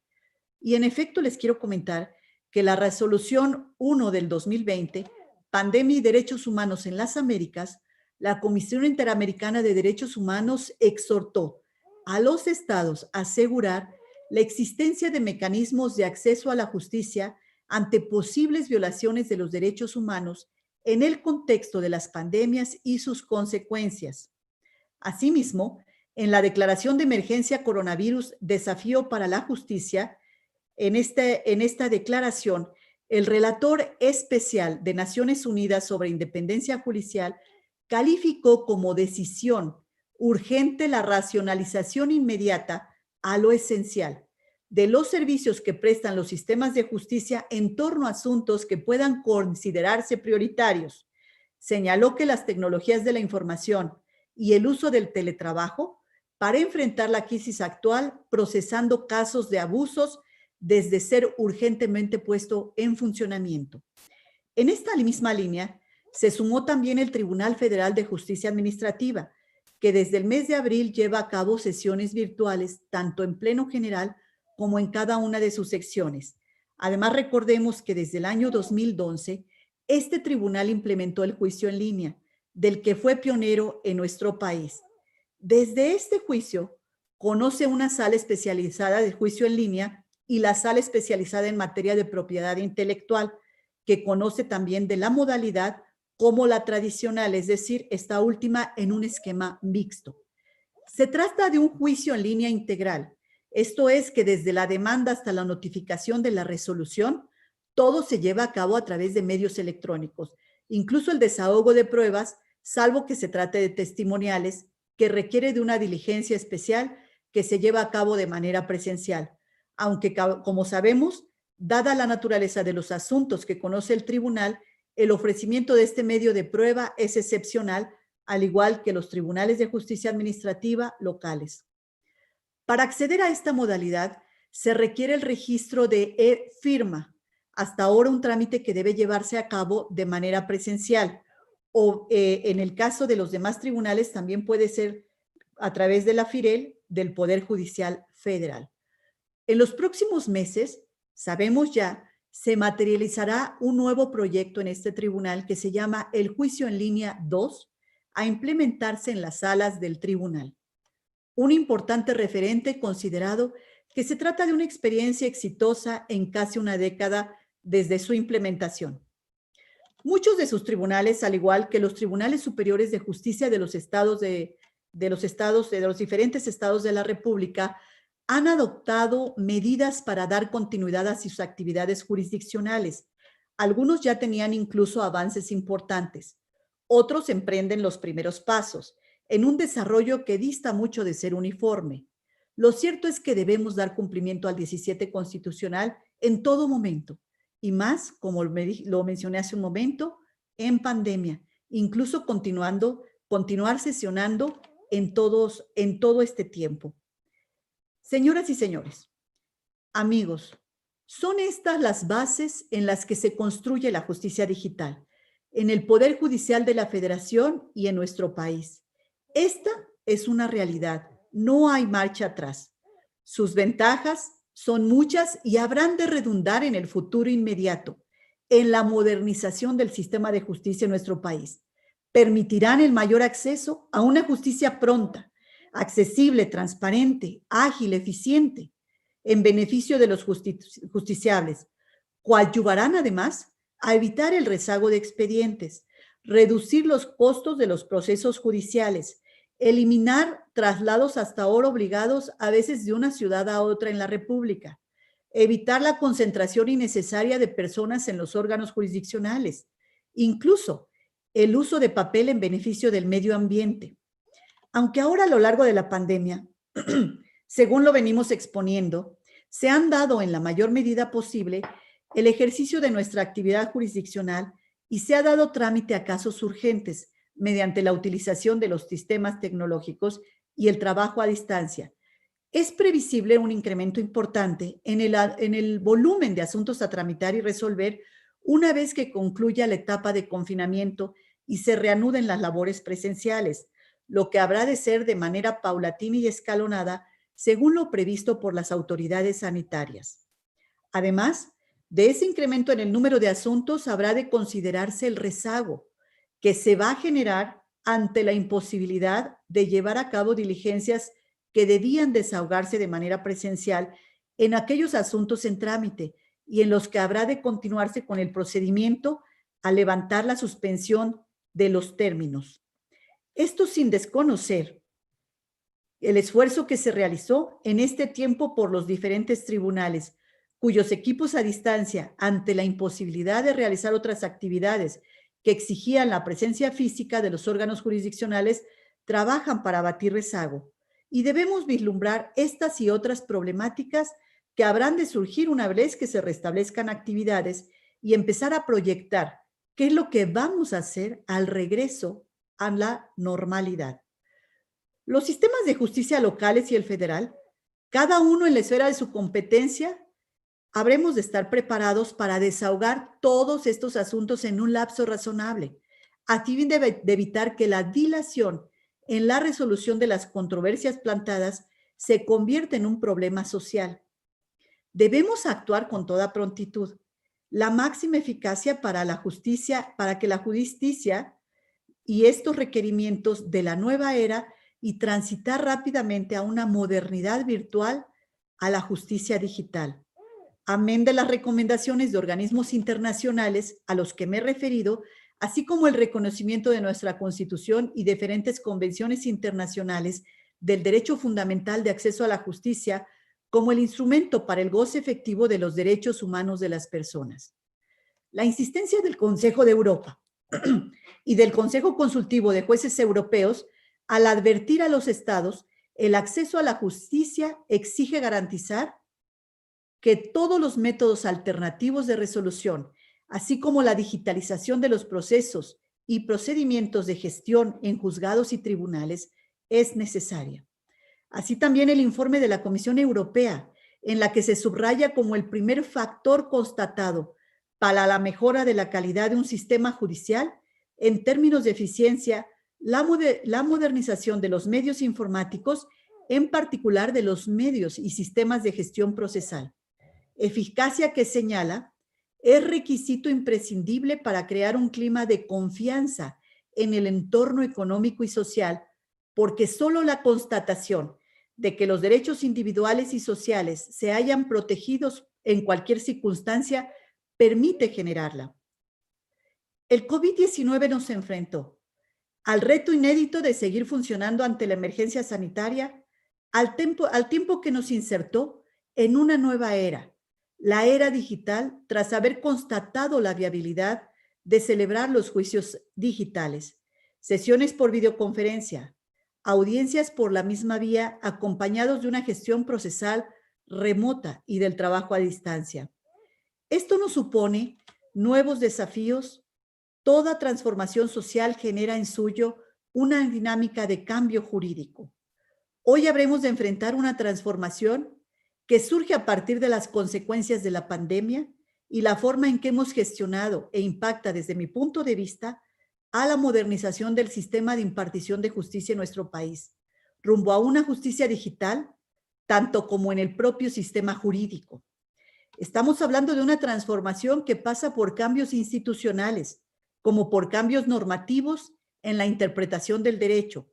Y en efecto les quiero comentar que la resolución 1 del 2020, Pandemia y Derechos Humanos en las Américas, la Comisión Interamericana de Derechos Humanos exhortó a los estados a asegurar la existencia de mecanismos de acceso a la justicia ante posibles violaciones de los derechos humanos en el contexto de las pandemias y sus consecuencias. Asimismo, en la Declaración de Emergencia Coronavirus, Desafío para la Justicia, en esta declaración, el relator especial de Naciones Unidas sobre Independencia Judicial calificó como decisión urgente la racionalización inmediata a lo esencial de los servicios que prestan los sistemas de justicia en torno a asuntos que puedan considerarse prioritarios. Señaló que las tecnologías de la información y el uso del teletrabajo para enfrentar la crisis actual, procesando casos de abusos desde ser urgentemente puesto en funcionamiento. En esta misma línea, se sumó también el Tribunal Federal de Justicia Administrativa, que desde el mes de abril lleva a cabo sesiones virtuales, tanto en pleno general como en cada una de sus secciones. Además, recordemos que desde el año 2011, este tribunal implementó el juicio en línea, del que fue pionero en nuestro país. Desde este juicio, conoce una sala especializada de juicio en línea y la sala especializada en materia de propiedad intelectual, que conoce también de la modalidad como la tradicional, es decir, esta última en un esquema mixto. Se trata de un juicio en línea integral. Esto es que desde la demanda hasta la notificación de la resolución, todo se lleva a cabo a través de medios electrónicos, incluso el desahogo de pruebas, salvo que se trate de testimoniales, que requiere de una diligencia especial que se lleva a cabo de manera presencial. Aunque, como sabemos, dada la naturaleza de los asuntos que conoce el tribunal, el ofrecimiento de este medio de prueba es excepcional, al igual que los tribunales de justicia administrativa locales. Para acceder a esta modalidad, se requiere el registro de e-firma, hasta ahora un trámite que debe llevarse a cabo de manera presencial, o en el caso de los demás tribunales también puede ser a través de la FIREL del Poder Judicial Federal. En los próximos meses, sabemos ya, se materializará un nuevo proyecto en este tribunal que se llama el Juicio en Línea 2, a implementarse en las salas del tribunal. Un importante referente considerado que se trata de una experiencia exitosa en casi una década desde su implementación. Muchos de sus tribunales, al igual que los tribunales superiores de justicia de los diferentes estados de la República, han adoptado medidas para dar continuidad a sus actividades jurisdiccionales. Algunos ya tenían incluso avances importantes. Otros emprenden los primeros pasos en un desarrollo que dista mucho de ser uniforme. Lo cierto es que debemos dar cumplimiento al 17 constitucional en todo momento, y más, como lo mencioné hace un momento, en pandemia, incluso continuar sesionando en todo este tiempo. Señoras y señores, amigos, son estas las bases en las que se construye la justicia digital, en el Poder Judicial de la Federación y en nuestro país. Esta es una realidad, no hay marcha atrás. Sus ventajas son muchas y habrán de redundar en el futuro inmediato, en la modernización del sistema de justicia en nuestro país. Permitirán el mayor acceso a una justicia pronta, accesible, transparente, ágil, eficiente, en beneficio de los justiciables. Coadyuvarán además a evitar el rezago de expedientes, reducir los costos de los procesos judiciales, eliminar traslados hasta ahora obligados a veces de una ciudad a otra en la República, evitar la concentración innecesaria de personas en los órganos jurisdiccionales, incluso el uso de papel en beneficio del medio ambiente. Aunque ahora a lo largo de la pandemia, según lo venimos exponiendo, se han dado en la mayor medida posible el ejercicio de nuestra actividad jurisdiccional y se ha dado trámite a casos urgentes mediante la utilización de los sistemas tecnológicos y el trabajo a distancia. Es previsible un incremento importante en el volumen de asuntos a tramitar y resolver una vez que concluya la etapa de confinamiento y se reanuden las labores presenciales, lo que habrá de ser de manera paulatina y escalonada según lo previsto por las autoridades sanitarias. Además, de ese incremento en el número de asuntos habrá de considerarse el rezago que se va a generar ante la imposibilidad de llevar a cabo diligencias que debían desahogarse de manera presencial en aquellos asuntos en trámite y en los que habrá de continuarse con el procedimiento a levantar la suspensión de los términos. Esto sin desconocer el esfuerzo que se realizó en este tiempo por los diferentes tribunales, cuyos equipos a distancia, ante la imposibilidad de realizar otras actividades que exigían la presencia física de los órganos jurisdiccionales, trabajan para abatir rezago. Y debemos vislumbrar estas y otras problemáticas que habrán de surgir una vez que se restablezcan actividades y empezar a proyectar qué es lo que vamos a hacer al regreso a la normalidad. Los sistemas de justicia locales y el federal, cada uno en la esfera de su competencia, habremos de estar preparados para desahogar todos estos asuntos en un lapso razonable, a fin de evitar que la dilación en la resolución de las controversias plantadas se convierta en un problema social. Debemos actuar con toda prontitud, la máxima eficacia para la justicia, para que la justicia y estos requerimientos de la nueva era y transitar rápidamente a una modernidad virtual, a la justicia digital. Amén de las recomendaciones de organismos internacionales a los que me he referido, así como el reconocimiento de nuestra Constitución y diferentes convenciones internacionales del derecho fundamental de acceso a la justicia como el instrumento para el goce efectivo de los derechos humanos de las personas. La insistencia del Consejo de Europa y del Consejo Consultivo de Jueces Europeos al advertir a los estados el acceso a la justicia exige garantizar que todos los métodos alternativos de resolución, así como la digitalización de los procesos y procedimientos de gestión en juzgados y tribunales, es necesaria. Así también el informe de la Comisión Europea, en la que se subraya como el primer factor constatado para la mejora de la calidad de un sistema judicial, en términos de eficiencia, la modernización de los medios informáticos, en particular de los medios y sistemas de gestión procesal. Eficacia que señala es requisito imprescindible para crear un clima de confianza en el entorno económico y social, porque solo la constatación de que los derechos individuales y sociales se hayan protegidos en cualquier circunstancia permite generarla. El COVID-19 nos enfrentó al reto inédito de seguir funcionando ante la emergencia sanitaria, al tiempo que nos insertó en una nueva era, la era digital, tras haber constatado la viabilidad de celebrar los juicios digitales, sesiones por videoconferencia, audiencias por la misma vía, acompañados de una gestión procesal remota y del trabajo a distancia. Esto nos supone nuevos desafíos. Toda transformación social genera en suyo una dinámica de cambio jurídico. Hoy habremos de enfrentar una transformación que surge a partir de las consecuencias de la pandemia y la forma en que hemos gestionado e impacta desde mi punto de vista a la modernización del sistema de impartición de justicia en nuestro país, rumbo a una justicia digital, tanto como en el propio sistema jurídico. Estamos hablando de una transformación que pasa por cambios institucionales, como por cambios normativos en la interpretación del derecho,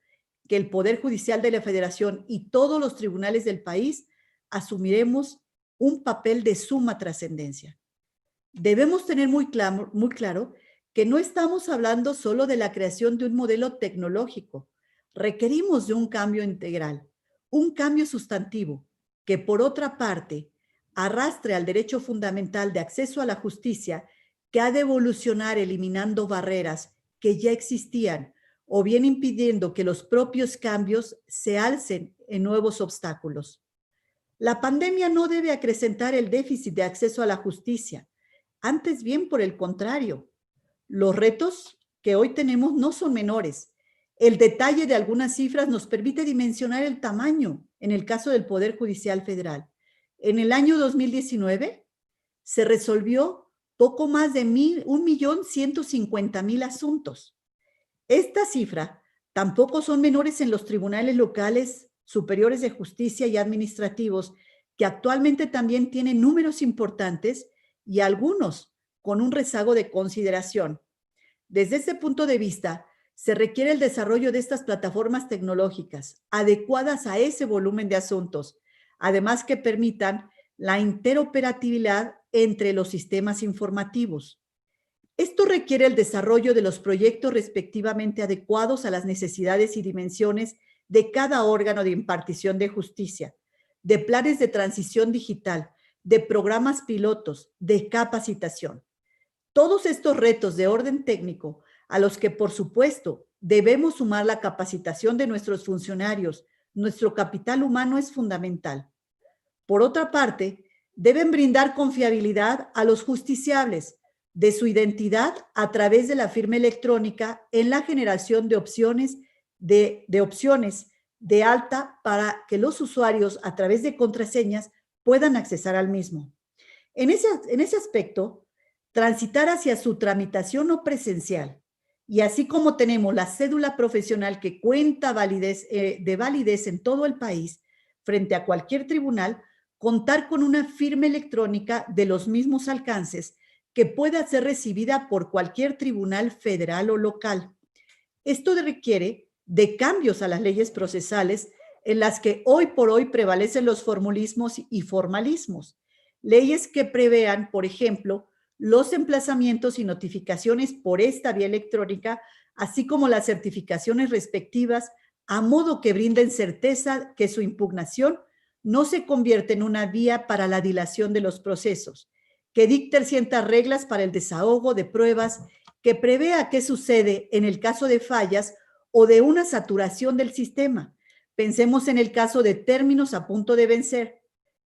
que el Poder Judicial de la Federación y todos los tribunales del país asumiremos un papel de suma trascendencia. Debemos tener muy claro que no estamos hablando solo de la creación de un modelo tecnológico. Requerimos de un cambio integral, un cambio sustantivo, que por otra parte arrastre al derecho fundamental de acceso a la justicia, que ha de evolucionar eliminando barreras que ya existían o bien impidiendo que los propios cambios se alcen en nuevos obstáculos. La pandemia no debe acrecentar el déficit de acceso a la justicia, antes bien por el contrario. Los retos que hoy tenemos no son menores. El detalle de algunas cifras nos permite dimensionar el tamaño en el caso del Poder Judicial Federal. En el año 2019 se resolvió poco más de 1.150.000 asuntos. Esta cifra tampoco son menores en los tribunales locales superiores de justicia y administrativos, que actualmente también tienen números importantes y algunos con un rezago de consideración. Desde ese punto de vista, se requiere el desarrollo de estas plataformas tecnológicas adecuadas a ese volumen de asuntos, además que permitan la interoperabilidad entre los sistemas informativos. Esto requiere el desarrollo de los proyectos respectivamente adecuados a las necesidades y dimensiones de cada órgano de impartición de justicia, de planes de transición digital, de programas pilotos, de capacitación. Todos estos retos de orden técnico, a los que por supuesto debemos sumar la capacitación de nuestros funcionarios, nuestro capital humano es fundamental. Por otra parte, deben brindar confiabilidad a los justiciables de su identidad a través de la firma electrónica en la generación de opciones de alta para que los usuarios a través de contraseñas puedan accesar al mismo. En ese aspecto, transitar hacia su tramitación no presencial, y así como tenemos la cédula profesional que cuenta de validez en todo el país frente a cualquier tribunal, contar con una firma electrónica de los mismos alcances que pueda ser recibida por cualquier tribunal federal o local. Esto requiere de cambios a las leyes procesales en las que hoy por hoy prevalecen los formulismos y formalismos. Leyes que prevean, por ejemplo, los emplazamientos y notificaciones por esta vía electrónica, así como las certificaciones respectivas, a modo que brinden certeza que su impugnación no se convierte en una vía para la dilación de los procesos, que dicte ciertas reglas para el desahogo de pruebas, que prevea qué sucede en el caso de fallas o de una saturación del sistema. Pensemos en el caso de términos a punto de vencer.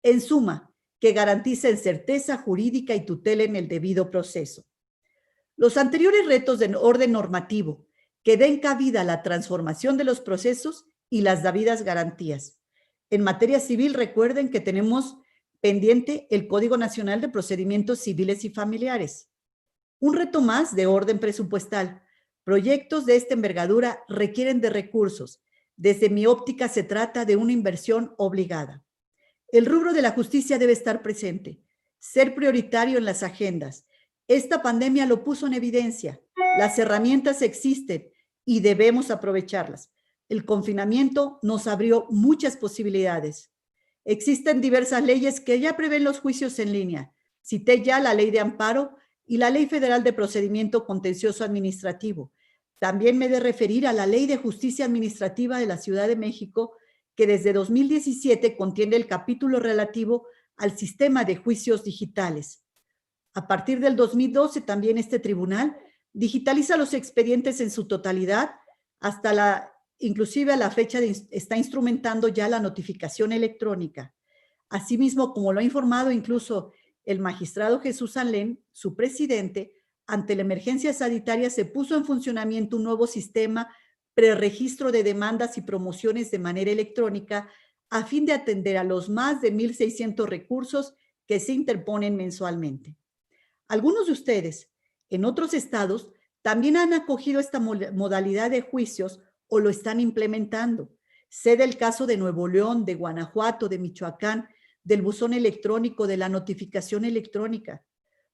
En suma, que garanticen certeza jurídica y tutela en el debido proceso. Los anteriores retos de orden normativo que den cabida a la transformación de los procesos y las debidas garantías. En materia civil, recuerden que tenemos pendiente el Código Nacional de Procedimientos Civiles y Familiares. Un reto más de orden presupuestal. Proyectos de esta envergadura requieren de recursos. Desde mi óptica se trata de una inversión obligada. El rubro de la justicia debe estar presente, ser prioritario en las agendas. Esta pandemia lo puso en evidencia. Las herramientas existen y debemos aprovecharlas. El confinamiento nos abrió muchas posibilidades. Existen diversas leyes que ya prevén los juicios en línea. Cité ya la Ley de Amparo y la Ley Federal de Procedimiento Contencioso Administrativo. También me he de referir a la Ley de Justicia Administrativa de la Ciudad de México, que desde 2017 contiene el capítulo relativo al sistema de juicios digitales. A partir del 2012 también este tribunal digitaliza los expedientes en su totalidad, inclusive a la fecha está instrumentando ya la notificación electrónica. Asimismo, como lo ha informado incluso el magistrado Jesús Alén, su presidente, ante la emergencia sanitaria se puso en funcionamiento un nuevo sistema preregistro de demandas y promociones de manera electrónica a fin de atender a los más de 1,600 recursos que se interponen mensualmente. Algunos de ustedes en otros estados también han acogido esta modalidad de juicios o lo están implementando. Sé del caso de Nuevo León, de Guanajuato, de Michoacán, del buzón electrónico, de la notificación electrónica.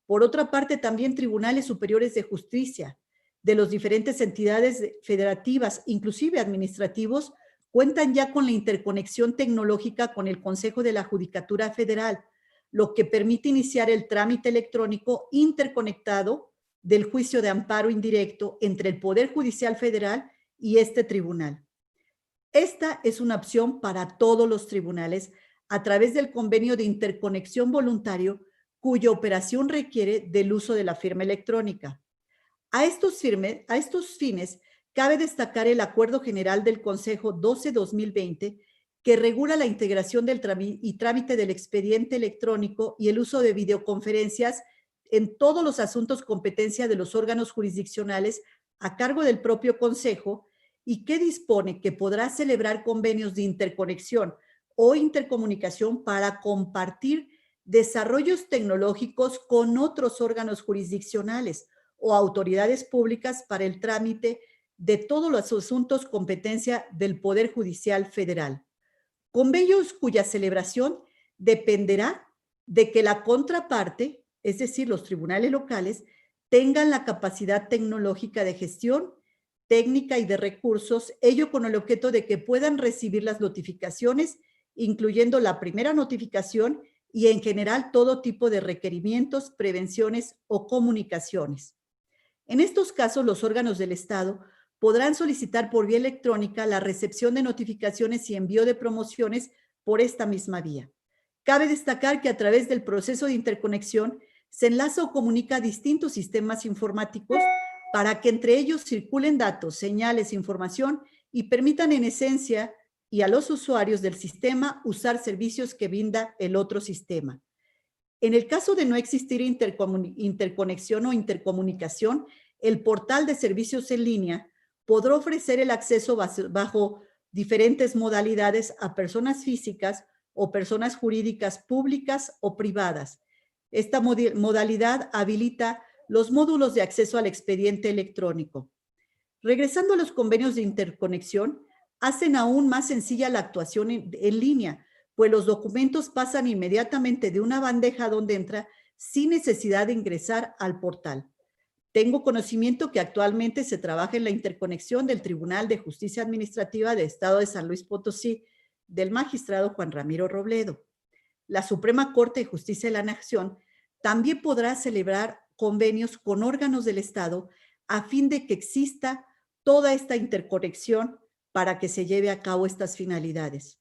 Por otra parte, también tribunales superiores de justicia de las diferentes entidades federativas, inclusive administrativos, cuentan ya con la interconexión tecnológica con el Consejo de la Judicatura Federal, lo que permite iniciar el trámite electrónico interconectado del juicio de amparo indirecto entre el Poder Judicial Federal y este tribunal. Esta es una opción para todos los tribunales, a través del convenio de interconexión voluntario, cuya operación requiere del uso de la firma electrónica. A estos fines, cabe destacar el Acuerdo General del Consejo 12-2020, que regula la integración del trámite del expediente electrónico y el uso de videoconferencias en todos los asuntos competencia de los órganos jurisdiccionales a cargo del propio Consejo, y que dispone que podrá celebrar convenios de interconexión o intercomunicación para compartir desarrollos tecnológicos con otros órganos jurisdiccionales o autoridades públicas para el trámite de todos los asuntos competencia del Poder Judicial Federal. Convenios cuya celebración dependerá de que la contraparte, es decir, los tribunales locales, tengan la capacidad tecnológica de gestión, técnica y de recursos, ello con el objeto de que puedan recibir las notificaciones, incluyendo la primera notificación y en general todo tipo de requerimientos, prevenciones o comunicaciones. En estos casos, los órganos del Estado podrán solicitar por vía electrónica la recepción de notificaciones y envío de promociones por esta misma vía. Cabe destacar que a través del proceso de interconexión se enlaza o comunica distintos sistemas informáticos para que entre ellos circulen datos, señales, información y permitan en esencia y a los usuarios del sistema usar servicios que brinda el otro sistema. En el caso de no existir interconexión o intercomunicación, el portal de servicios en línea podrá ofrecer el acceso bajo diferentes modalidades a personas físicas o personas jurídicas públicas o privadas. Esta modalidad habilita los módulos de acceso al expediente electrónico. Regresando a los convenios de interconexión, hacen aún más sencilla la actuación en línea, pues los documentos pasan inmediatamente de una bandeja donde entra sin necesidad de ingresar al portal. Tengo conocimiento que actualmente se trabaja en la interconexión del Tribunal de Justicia Administrativa del Estado de San Luis Potosí, del magistrado Juan Ramiro Robledo. La Suprema Corte de Justicia de la Nación también podrá celebrar convenios con órganos del Estado a fin de que exista toda esta interconexión para que se lleve a cabo estas finalidades.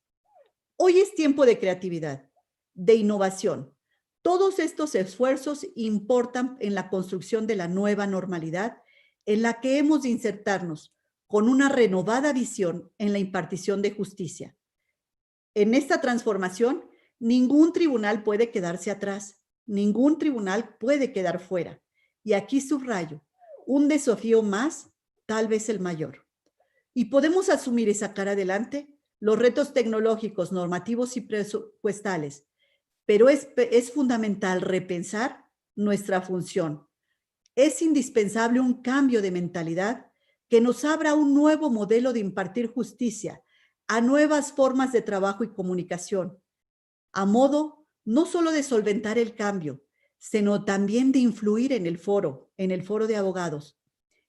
Hoy es tiempo de creatividad, de innovación. Todos estos esfuerzos importan en la construcción de la nueva normalidad en la que hemos de insertarnos con una renovada visión en la impartición de justicia. En esta transformación, ningún tribunal puede quedarse atrás, ningún tribunal puede quedar fuera. Y aquí subrayo, un desafío más, tal vez el mayor. Y podemos asumir y sacar adelante los retos tecnológicos, normativos y presupuestales, pero es fundamental repensar nuestra función. Es indispensable un cambio de mentalidad que nos abra un nuevo modelo de impartir justicia, a nuevas formas de trabajo y comunicación, a modo no solo de solventar el cambio, sino también de influir en el foro de abogados.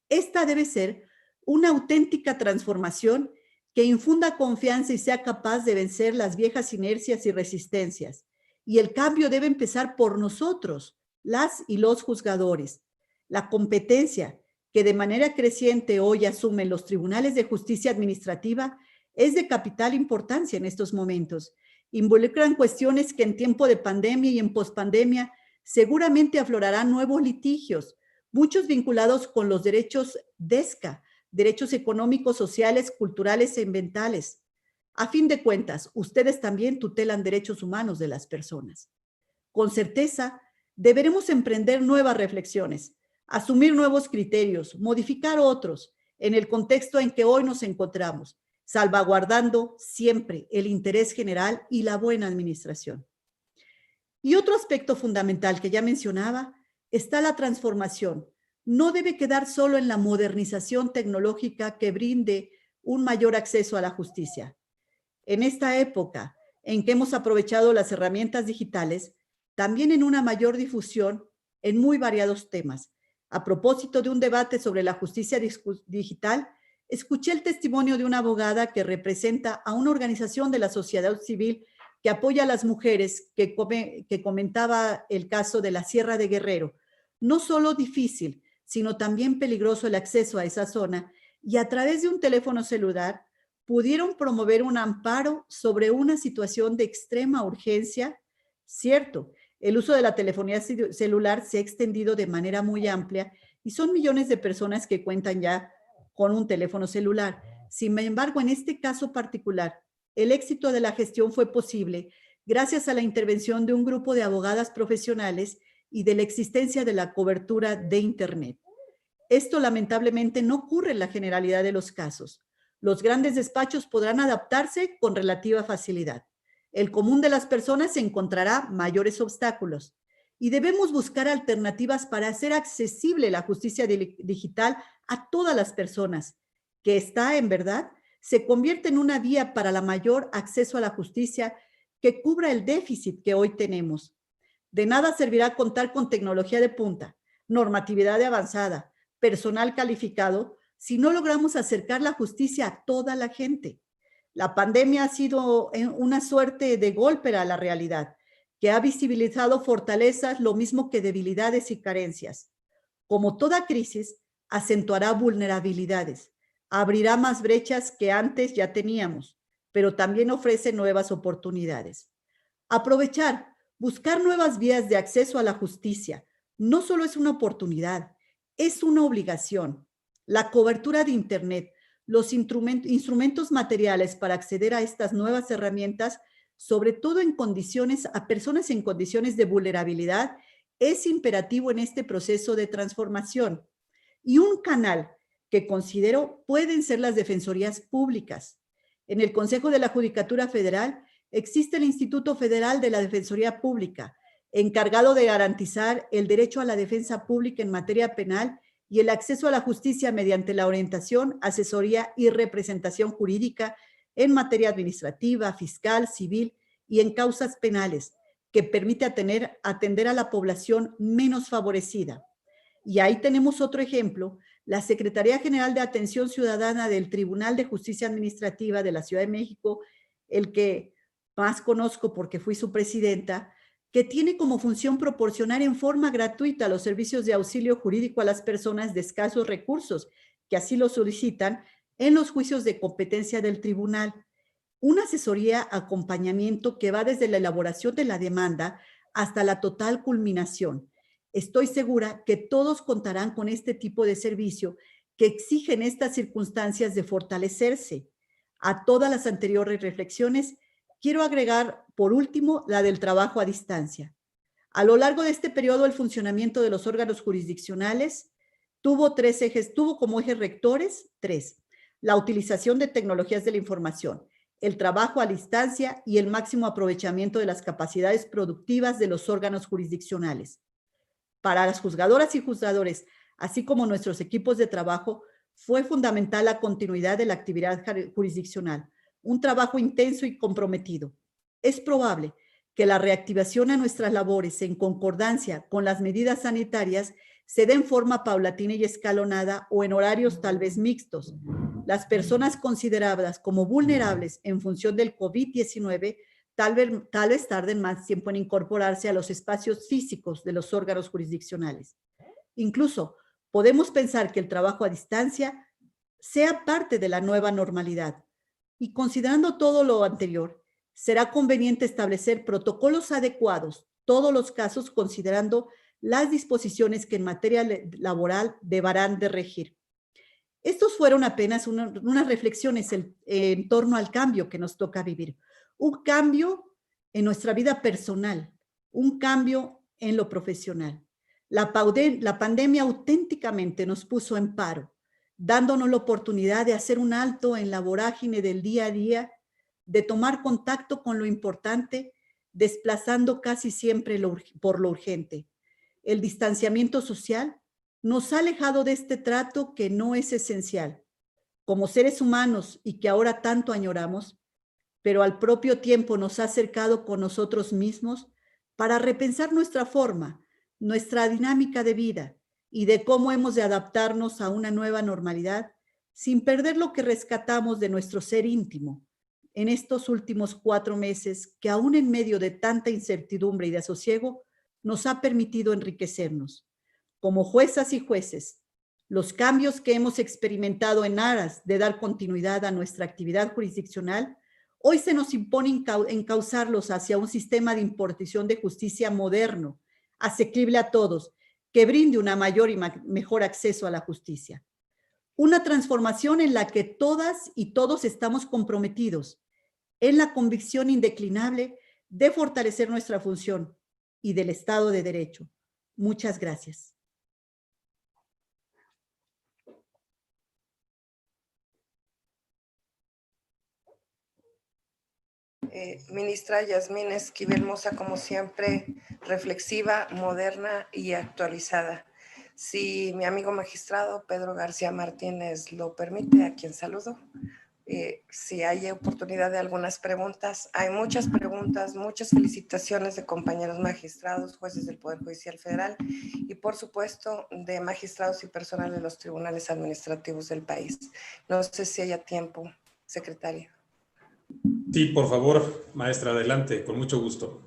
Esta debe ser una auténtica transformación que infunda confianza y sea capaz de vencer las viejas inercias y resistencias. Y el cambio debe empezar por nosotros, las y los juzgadores. La competencia que de manera creciente hoy asumen los tribunales de justicia administrativa es de capital importancia en estos momentos. Involucran cuestiones que en tiempo de pandemia y en pospandemia seguramente aflorarán nuevos litigios, muchos vinculados con los derechos DESCA, derechos económicos, sociales, culturales e ambientales. A fin de cuentas, ustedes también tutelan derechos humanos de las personas. Con certeza, deberemos emprender nuevas reflexiones, asumir nuevos criterios, modificar otros en el contexto en que hoy nos encontramos, salvaguardando siempre el interés general y la buena administración. Y otro aspecto fundamental que ya mencionaba está la transformación. No debe quedar solo en la modernización tecnológica que brinde un mayor acceso a la justicia. En esta época en que hemos aprovechado las herramientas digitales, también en una mayor difusión en muy variados temas. A propósito de un debate sobre la justicia digital, escuché el testimonio de una abogada que representa a una organización de la sociedad civil que apoya a las mujeres, que comentaba el caso de la Sierra de Guerrero. No solo difícil, sino también peligroso el acceso a esa zona, y a través de un teléfono celular pudieron promover un amparo sobre una situación de extrema urgencia. Cierto, el uso de la telefonía celular se ha extendido de manera muy amplia y son millones de personas que cuentan ya con un teléfono celular. Sin embargo, en este caso particular, el éxito de la gestión fue posible gracias a la intervención de un grupo de abogadas profesionales y de la existencia de la cobertura de Internet. Esto lamentablemente no ocurre en la generalidad de los casos. Los grandes despachos podrán adaptarse con relativa facilidad. El común de las personas encontrará mayores obstáculos y debemos buscar alternativas para hacer accesible la justicia digital a todas las personas, que está, en verdad, se convierte en una vía para la mayor acceso a la justicia que cubra el déficit que hoy tenemos. De nada servirá contar con tecnología de punta, normatividad de avanzada, personal calificado, si no logramos acercar la justicia a toda la gente. La pandemia ha sido una suerte de golpe a la realidad, que ha visibilizado fortalezas lo mismo que debilidades y carencias. Como toda crisis, acentuará vulnerabilidades, abrirá más brechas que antes ya teníamos, pero también ofrece nuevas oportunidades. Aprovechar, buscar nuevas vías de acceso a la justicia, no solo es una oportunidad, es una obligación. La cobertura de Internet, los instrumentos materiales para acceder a estas nuevas herramientas, sobre todo a personas en condiciones de vulnerabilidad, es imperativo en este proceso de transformación. Y un canal que considero pueden ser las defensorías públicas. En el Consejo de la Judicatura Federal existe el Instituto Federal de la Defensoría Pública, encargado de garantizar el derecho a la defensa pública en materia penal y el acceso a la justicia mediante la orientación, asesoría y representación jurídica en materia administrativa, fiscal, civil y en causas penales, que permite atender a la población menos favorecida. Y ahí tenemos otro ejemplo, la Secretaría General de Atención Ciudadana del Tribunal de Justicia Administrativa de la Ciudad de México, el que más conozco porque fui su presidenta, que tiene como función proporcionar en forma gratuita los servicios de auxilio jurídico a las personas de escasos recursos que así lo solicitan en los juicios de competencia del tribunal. Una asesoría, acompañamiento que va desde la elaboración de la demanda hasta la total culminación. Estoy segura que todos contarán con este tipo de servicio que exigen estas circunstancias de fortalecerse. A todas las anteriores reflexiones, quiero agregar, por último, la del trabajo a distancia. A lo largo de este periodo, el funcionamiento de los órganos jurisdiccionales tuvo como ejes rectores tres: la utilización de tecnologías de la información, el trabajo a distancia y el máximo aprovechamiento de las capacidades productivas de los órganos jurisdiccionales. Para las juzgadoras y juzgadores, así como nuestros equipos de trabajo, fue fundamental la continuidad de la actividad jurisdiccional, un trabajo intenso y comprometido. Es probable que la reactivación a nuestras labores en concordancia con las medidas sanitarias se dé en forma paulatina y escalonada o en horarios tal vez mixtos. Las personas consideradas como vulnerables en función del COVID-19 tal vez tarden más tiempo en incorporarse a los espacios físicos de los órganos jurisdiccionales. Incluso podemos pensar que el trabajo a distancia sea parte de la nueva normalidad. Y considerando todo lo anterior, será conveniente establecer protocolos adecuados, todos los casos considerando las disposiciones que en materia laboral deberán de regir. Estos fueron apenas unas reflexiones en torno al cambio que nos toca vivir. Un cambio en nuestra vida personal, un cambio en lo profesional. La pandemia auténticamente nos puso en paro, dándonos la oportunidad de hacer un alto en la vorágine del día a día, de tomar contacto con lo importante, desplazando casi siempre por lo urgente. El distanciamiento social nos ha alejado de este trato que no es esencial, como seres humanos y que ahora tanto añoramos, pero al propio tiempo nos ha acercado con nosotros mismos para repensar nuestra forma, nuestra dinámica de vida y de cómo hemos de adaptarnos a una nueva normalidad sin perder lo que rescatamos de nuestro ser íntimo en estos últimos 4 meses que aún en medio de tanta incertidumbre y desasosiego nos ha permitido enriquecernos. Como juezas y jueces, Los cambios que hemos experimentado en aras de dar continuidad a nuestra actividad jurisdiccional, hoy se nos impone encauzarlos hacia un sistema de impartición de justicia moderno, asequible a todos, que brinde un mayor y mejor acceso a la justicia. Una transformación en la que todas y todos estamos comprometidos en la convicción indeclinable de fortalecer nuestra función y del Estado de Derecho. Muchas gracias. Ministra Yasmín Esquivel Moza, como siempre, reflexiva, moderna y actualizada. Si mi amigo magistrado Pedro García Martínez lo permite, a quien saludo, si hay oportunidad de algunas preguntas. Hay muchas preguntas, muchas felicitaciones de compañeros magistrados, jueces del Poder Judicial Federal y, por supuesto, de magistrados y personal de los tribunales administrativos del país. No sé si haya tiempo, secretaria. Sí, por favor, maestra, adelante, con mucho gusto.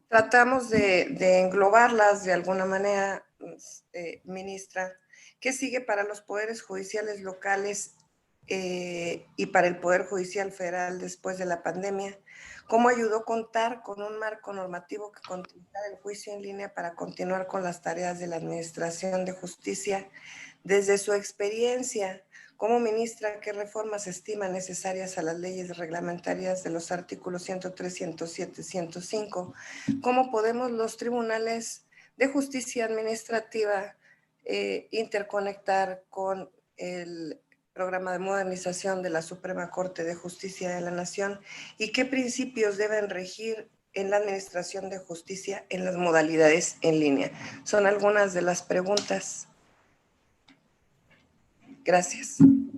Tratamos de englobarlas de alguna manera, ministra. ¿Qué sigue para los poderes judiciales locales y para el Poder Judicial Federal después de la pandemia? ¿Cómo ayudó contar con un marco normativo que contemplara el juicio en línea para continuar con las tareas de la Administración de Justicia? Desde su experiencia como ministra, ¿qué reformas estima necesarias a las leyes reglamentarias de los artículos 103, 107, 105? ¿Cómo podemos los tribunales de justicia administrativa interconectar con el programa de modernización de la Suprema Corte de Justicia de la Nación? ¿Y qué principios deben regir en la administración de justicia en las modalidades en línea? Son algunas de las preguntas. Gracias. Con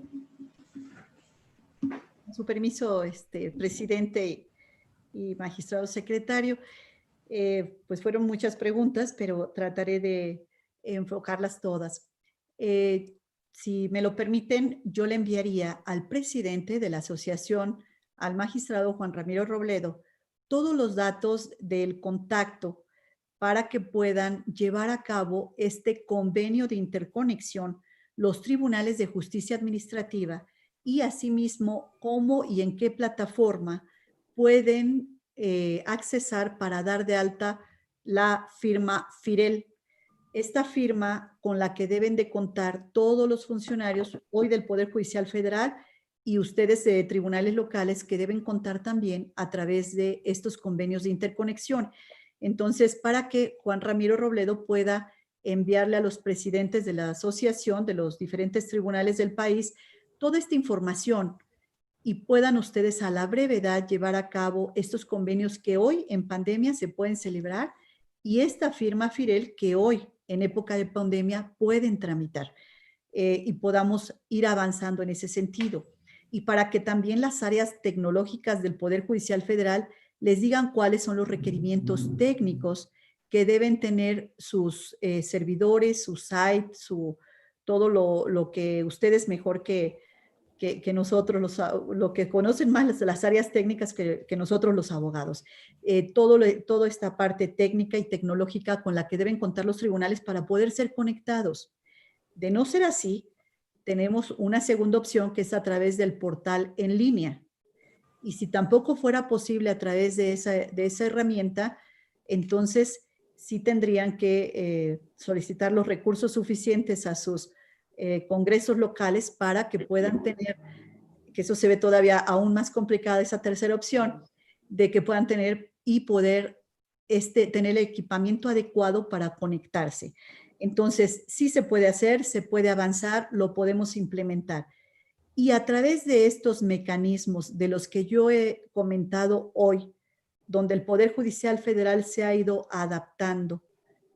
su permiso, presidente y magistrado secretario, pues fueron muchas preguntas, pero trataré de enfocarlas todas. Si me lo permiten, yo le enviaría al presidente de la asociación, al magistrado Juan Ramiro Robledo, todos los datos del contacto para que puedan llevar a cabo este convenio de interconexión los tribunales de justicia administrativa y asimismo cómo y en qué plataforma pueden accesar para dar de alta la firma FIREL. Esta firma con la que deben de contar todos los funcionarios hoy del Poder Judicial Federal y ustedes de tribunales locales que deben contar también a través de estos convenios de interconexión. Entonces, para que Juan Ramiro Robledo pueda enviarle a los presidentes de la asociación, de los diferentes tribunales del país, toda esta información y puedan ustedes a la brevedad llevar a cabo estos convenios que hoy en pandemia se pueden celebrar y esta firma FIREL que hoy en época de pandemia pueden tramitar y podamos ir avanzando en ese sentido. Y para que también las áreas tecnológicas del Poder Judicial Federal les digan cuáles son los requerimientos técnicos que deben tener sus servidores, su site, todo lo que ustedes mejor que nosotros, lo que conocen más las áreas técnicas que nosotros los abogados. Toda esta parte técnica y tecnológica con la que deben contar los tribunales para poder ser conectados. De no ser así, tenemos una segunda opción que es a través del portal en línea. Y si tampoco fuera posible a través de esa herramienta, entonces sí tendrían que solicitar los recursos suficientes a sus congresos locales para que puedan tener, que eso se ve todavía aún más complicada, esa tercera opción, de que puedan tener y poder tener el equipamiento adecuado para conectarse. Entonces, sí se puede hacer, se puede avanzar, lo podemos implementar. Y a través de estos mecanismos de los que yo he comentado hoy, donde el Poder Judicial Federal se ha ido adaptando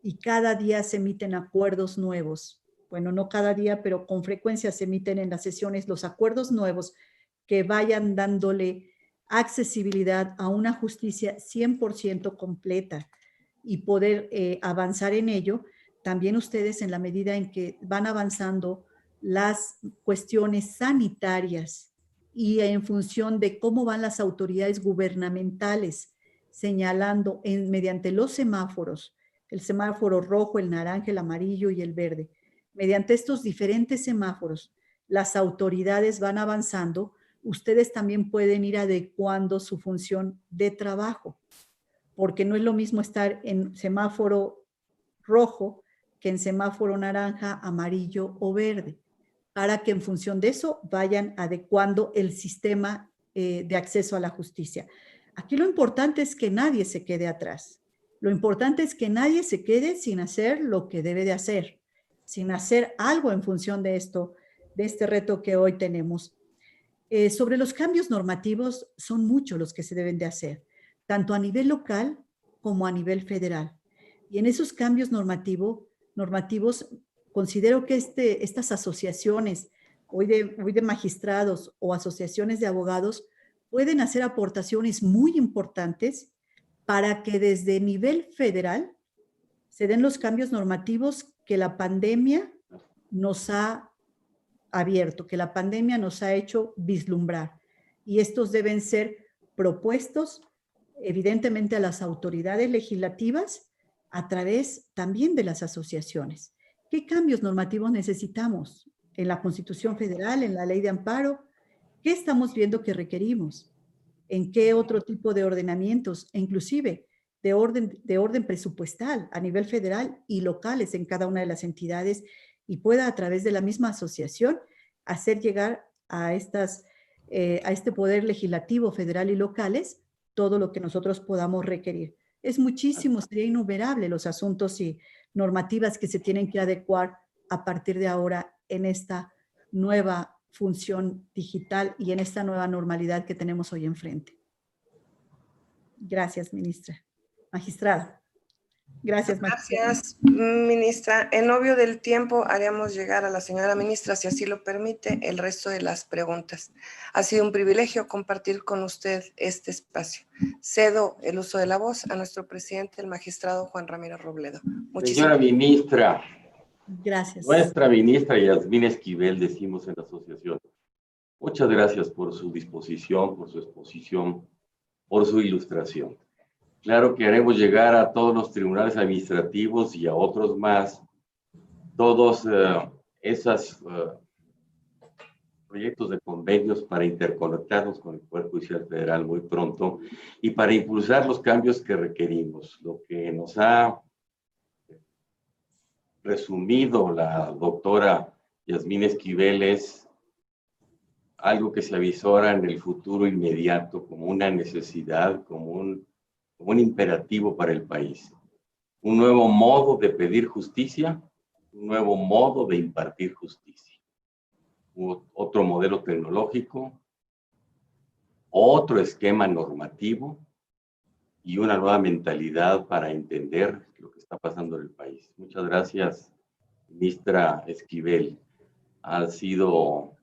y cada día se emiten acuerdos nuevos. Bueno, no cada día, pero con frecuencia se emiten en las sesiones los acuerdos nuevos que vayan dándole accesibilidad a una justicia 100% completa y poder avanzar en ello. También ustedes, en la medida en que van avanzando las cuestiones sanitarias y en función de cómo van las autoridades gubernamentales señalando mediante los semáforos, el semáforo rojo, el naranja, el amarillo y el verde, mediante estos diferentes semáforos, las autoridades van avanzando, ustedes también pueden ir adecuando su función de trabajo, porque no es lo mismo estar en semáforo rojo que en semáforo naranja, amarillo o verde, para que en función de eso vayan adecuando el sistema de acceso a la justicia. Aquí lo importante es que nadie se quede atrás. Lo importante es que nadie se quede sin hacer lo que debe de hacer, sin hacer algo en función de esto, de este reto que hoy tenemos. Sobre los cambios normativos, son muchos los que se deben de hacer, tanto a nivel local como a nivel federal. Y en esos cambios normativos, considero que estas asociaciones, hoy de magistrados o asociaciones de abogados, pueden hacer aportaciones muy importantes para que desde nivel federal se den los cambios normativos que la pandemia nos ha abierto, que la pandemia nos ha hecho vislumbrar. Y estos deben ser propuestos, evidentemente, a las autoridades legislativas a través también de las asociaciones. ¿Qué cambios normativos necesitamos en la Constitución Federal, en la Ley de Amparo? ¿Qué estamos viendo que requerimos? ¿En qué otro tipo de ordenamientos, e inclusive de orden presupuestal a nivel federal y locales en cada una de las entidades, y pueda a través de la misma asociación hacer llegar a este poder legislativo federal y locales todo lo que nosotros podamos requerir? Es muchísimo, sería innumerable los asuntos y normativas que se tienen que adecuar a partir de ahora en esta nueva función digital y en esta nueva normalidad que tenemos hoy enfrente. Gracias, ministra. Magistrada. Gracias, magistrada. Gracias, ministra. En obvio del tiempo, haremos llegar a la señora ministra, si así lo permite, el resto de las preguntas. Ha sido un privilegio compartir con usted este espacio. Cedo el uso de la voz a nuestro presidente, el magistrado Juan Ramírez Robledo. Señora ministra. Gracias. Nuestra ministra Yasmín Esquivel, decimos en la asociación. Muchas gracias por su disposición, por su exposición, por su ilustración. Claro que haremos llegar a todos los tribunales administrativos y a otros más todos esos proyectos de convenios para interconectarnos con el Poder Judicial Federal muy pronto y para impulsar los cambios que requerimos. Lo que nos ha resumido la doctora Yasmín Esquivel es algo que se avisora en el futuro inmediato como una necesidad, como un imperativo para el país. Un nuevo modo de pedir justicia, un nuevo modo de impartir justicia. Otro modelo tecnológico, otro esquema normativo y una nueva mentalidad para entender lo que está pasando en el país. Muchas gracias, ministra Esquivel. Ha sido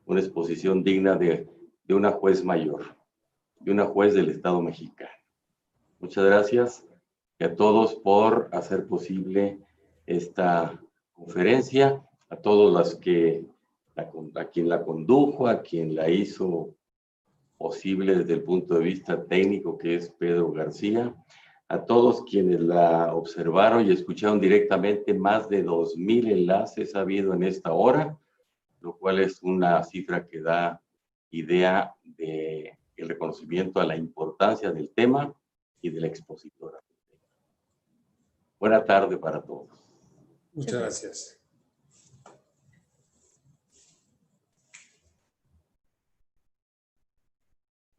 una exposición digna de una juez mayor, de una juez del Estado mexicano. Muchas gracias y a todos por hacer posible esta conferencia, a todos los que, a quien la condujo, a quien la hizo posible desde el punto de vista técnico, que es Pedro García, a todos quienes la observaron y escucharon directamente. Más de 2,000 enlaces ha habido en esta hora, lo cual es una cifra que da idea del reconocimiento a la importancia del tema y de la expositora. Buena tarde para todos. Muchas gracias.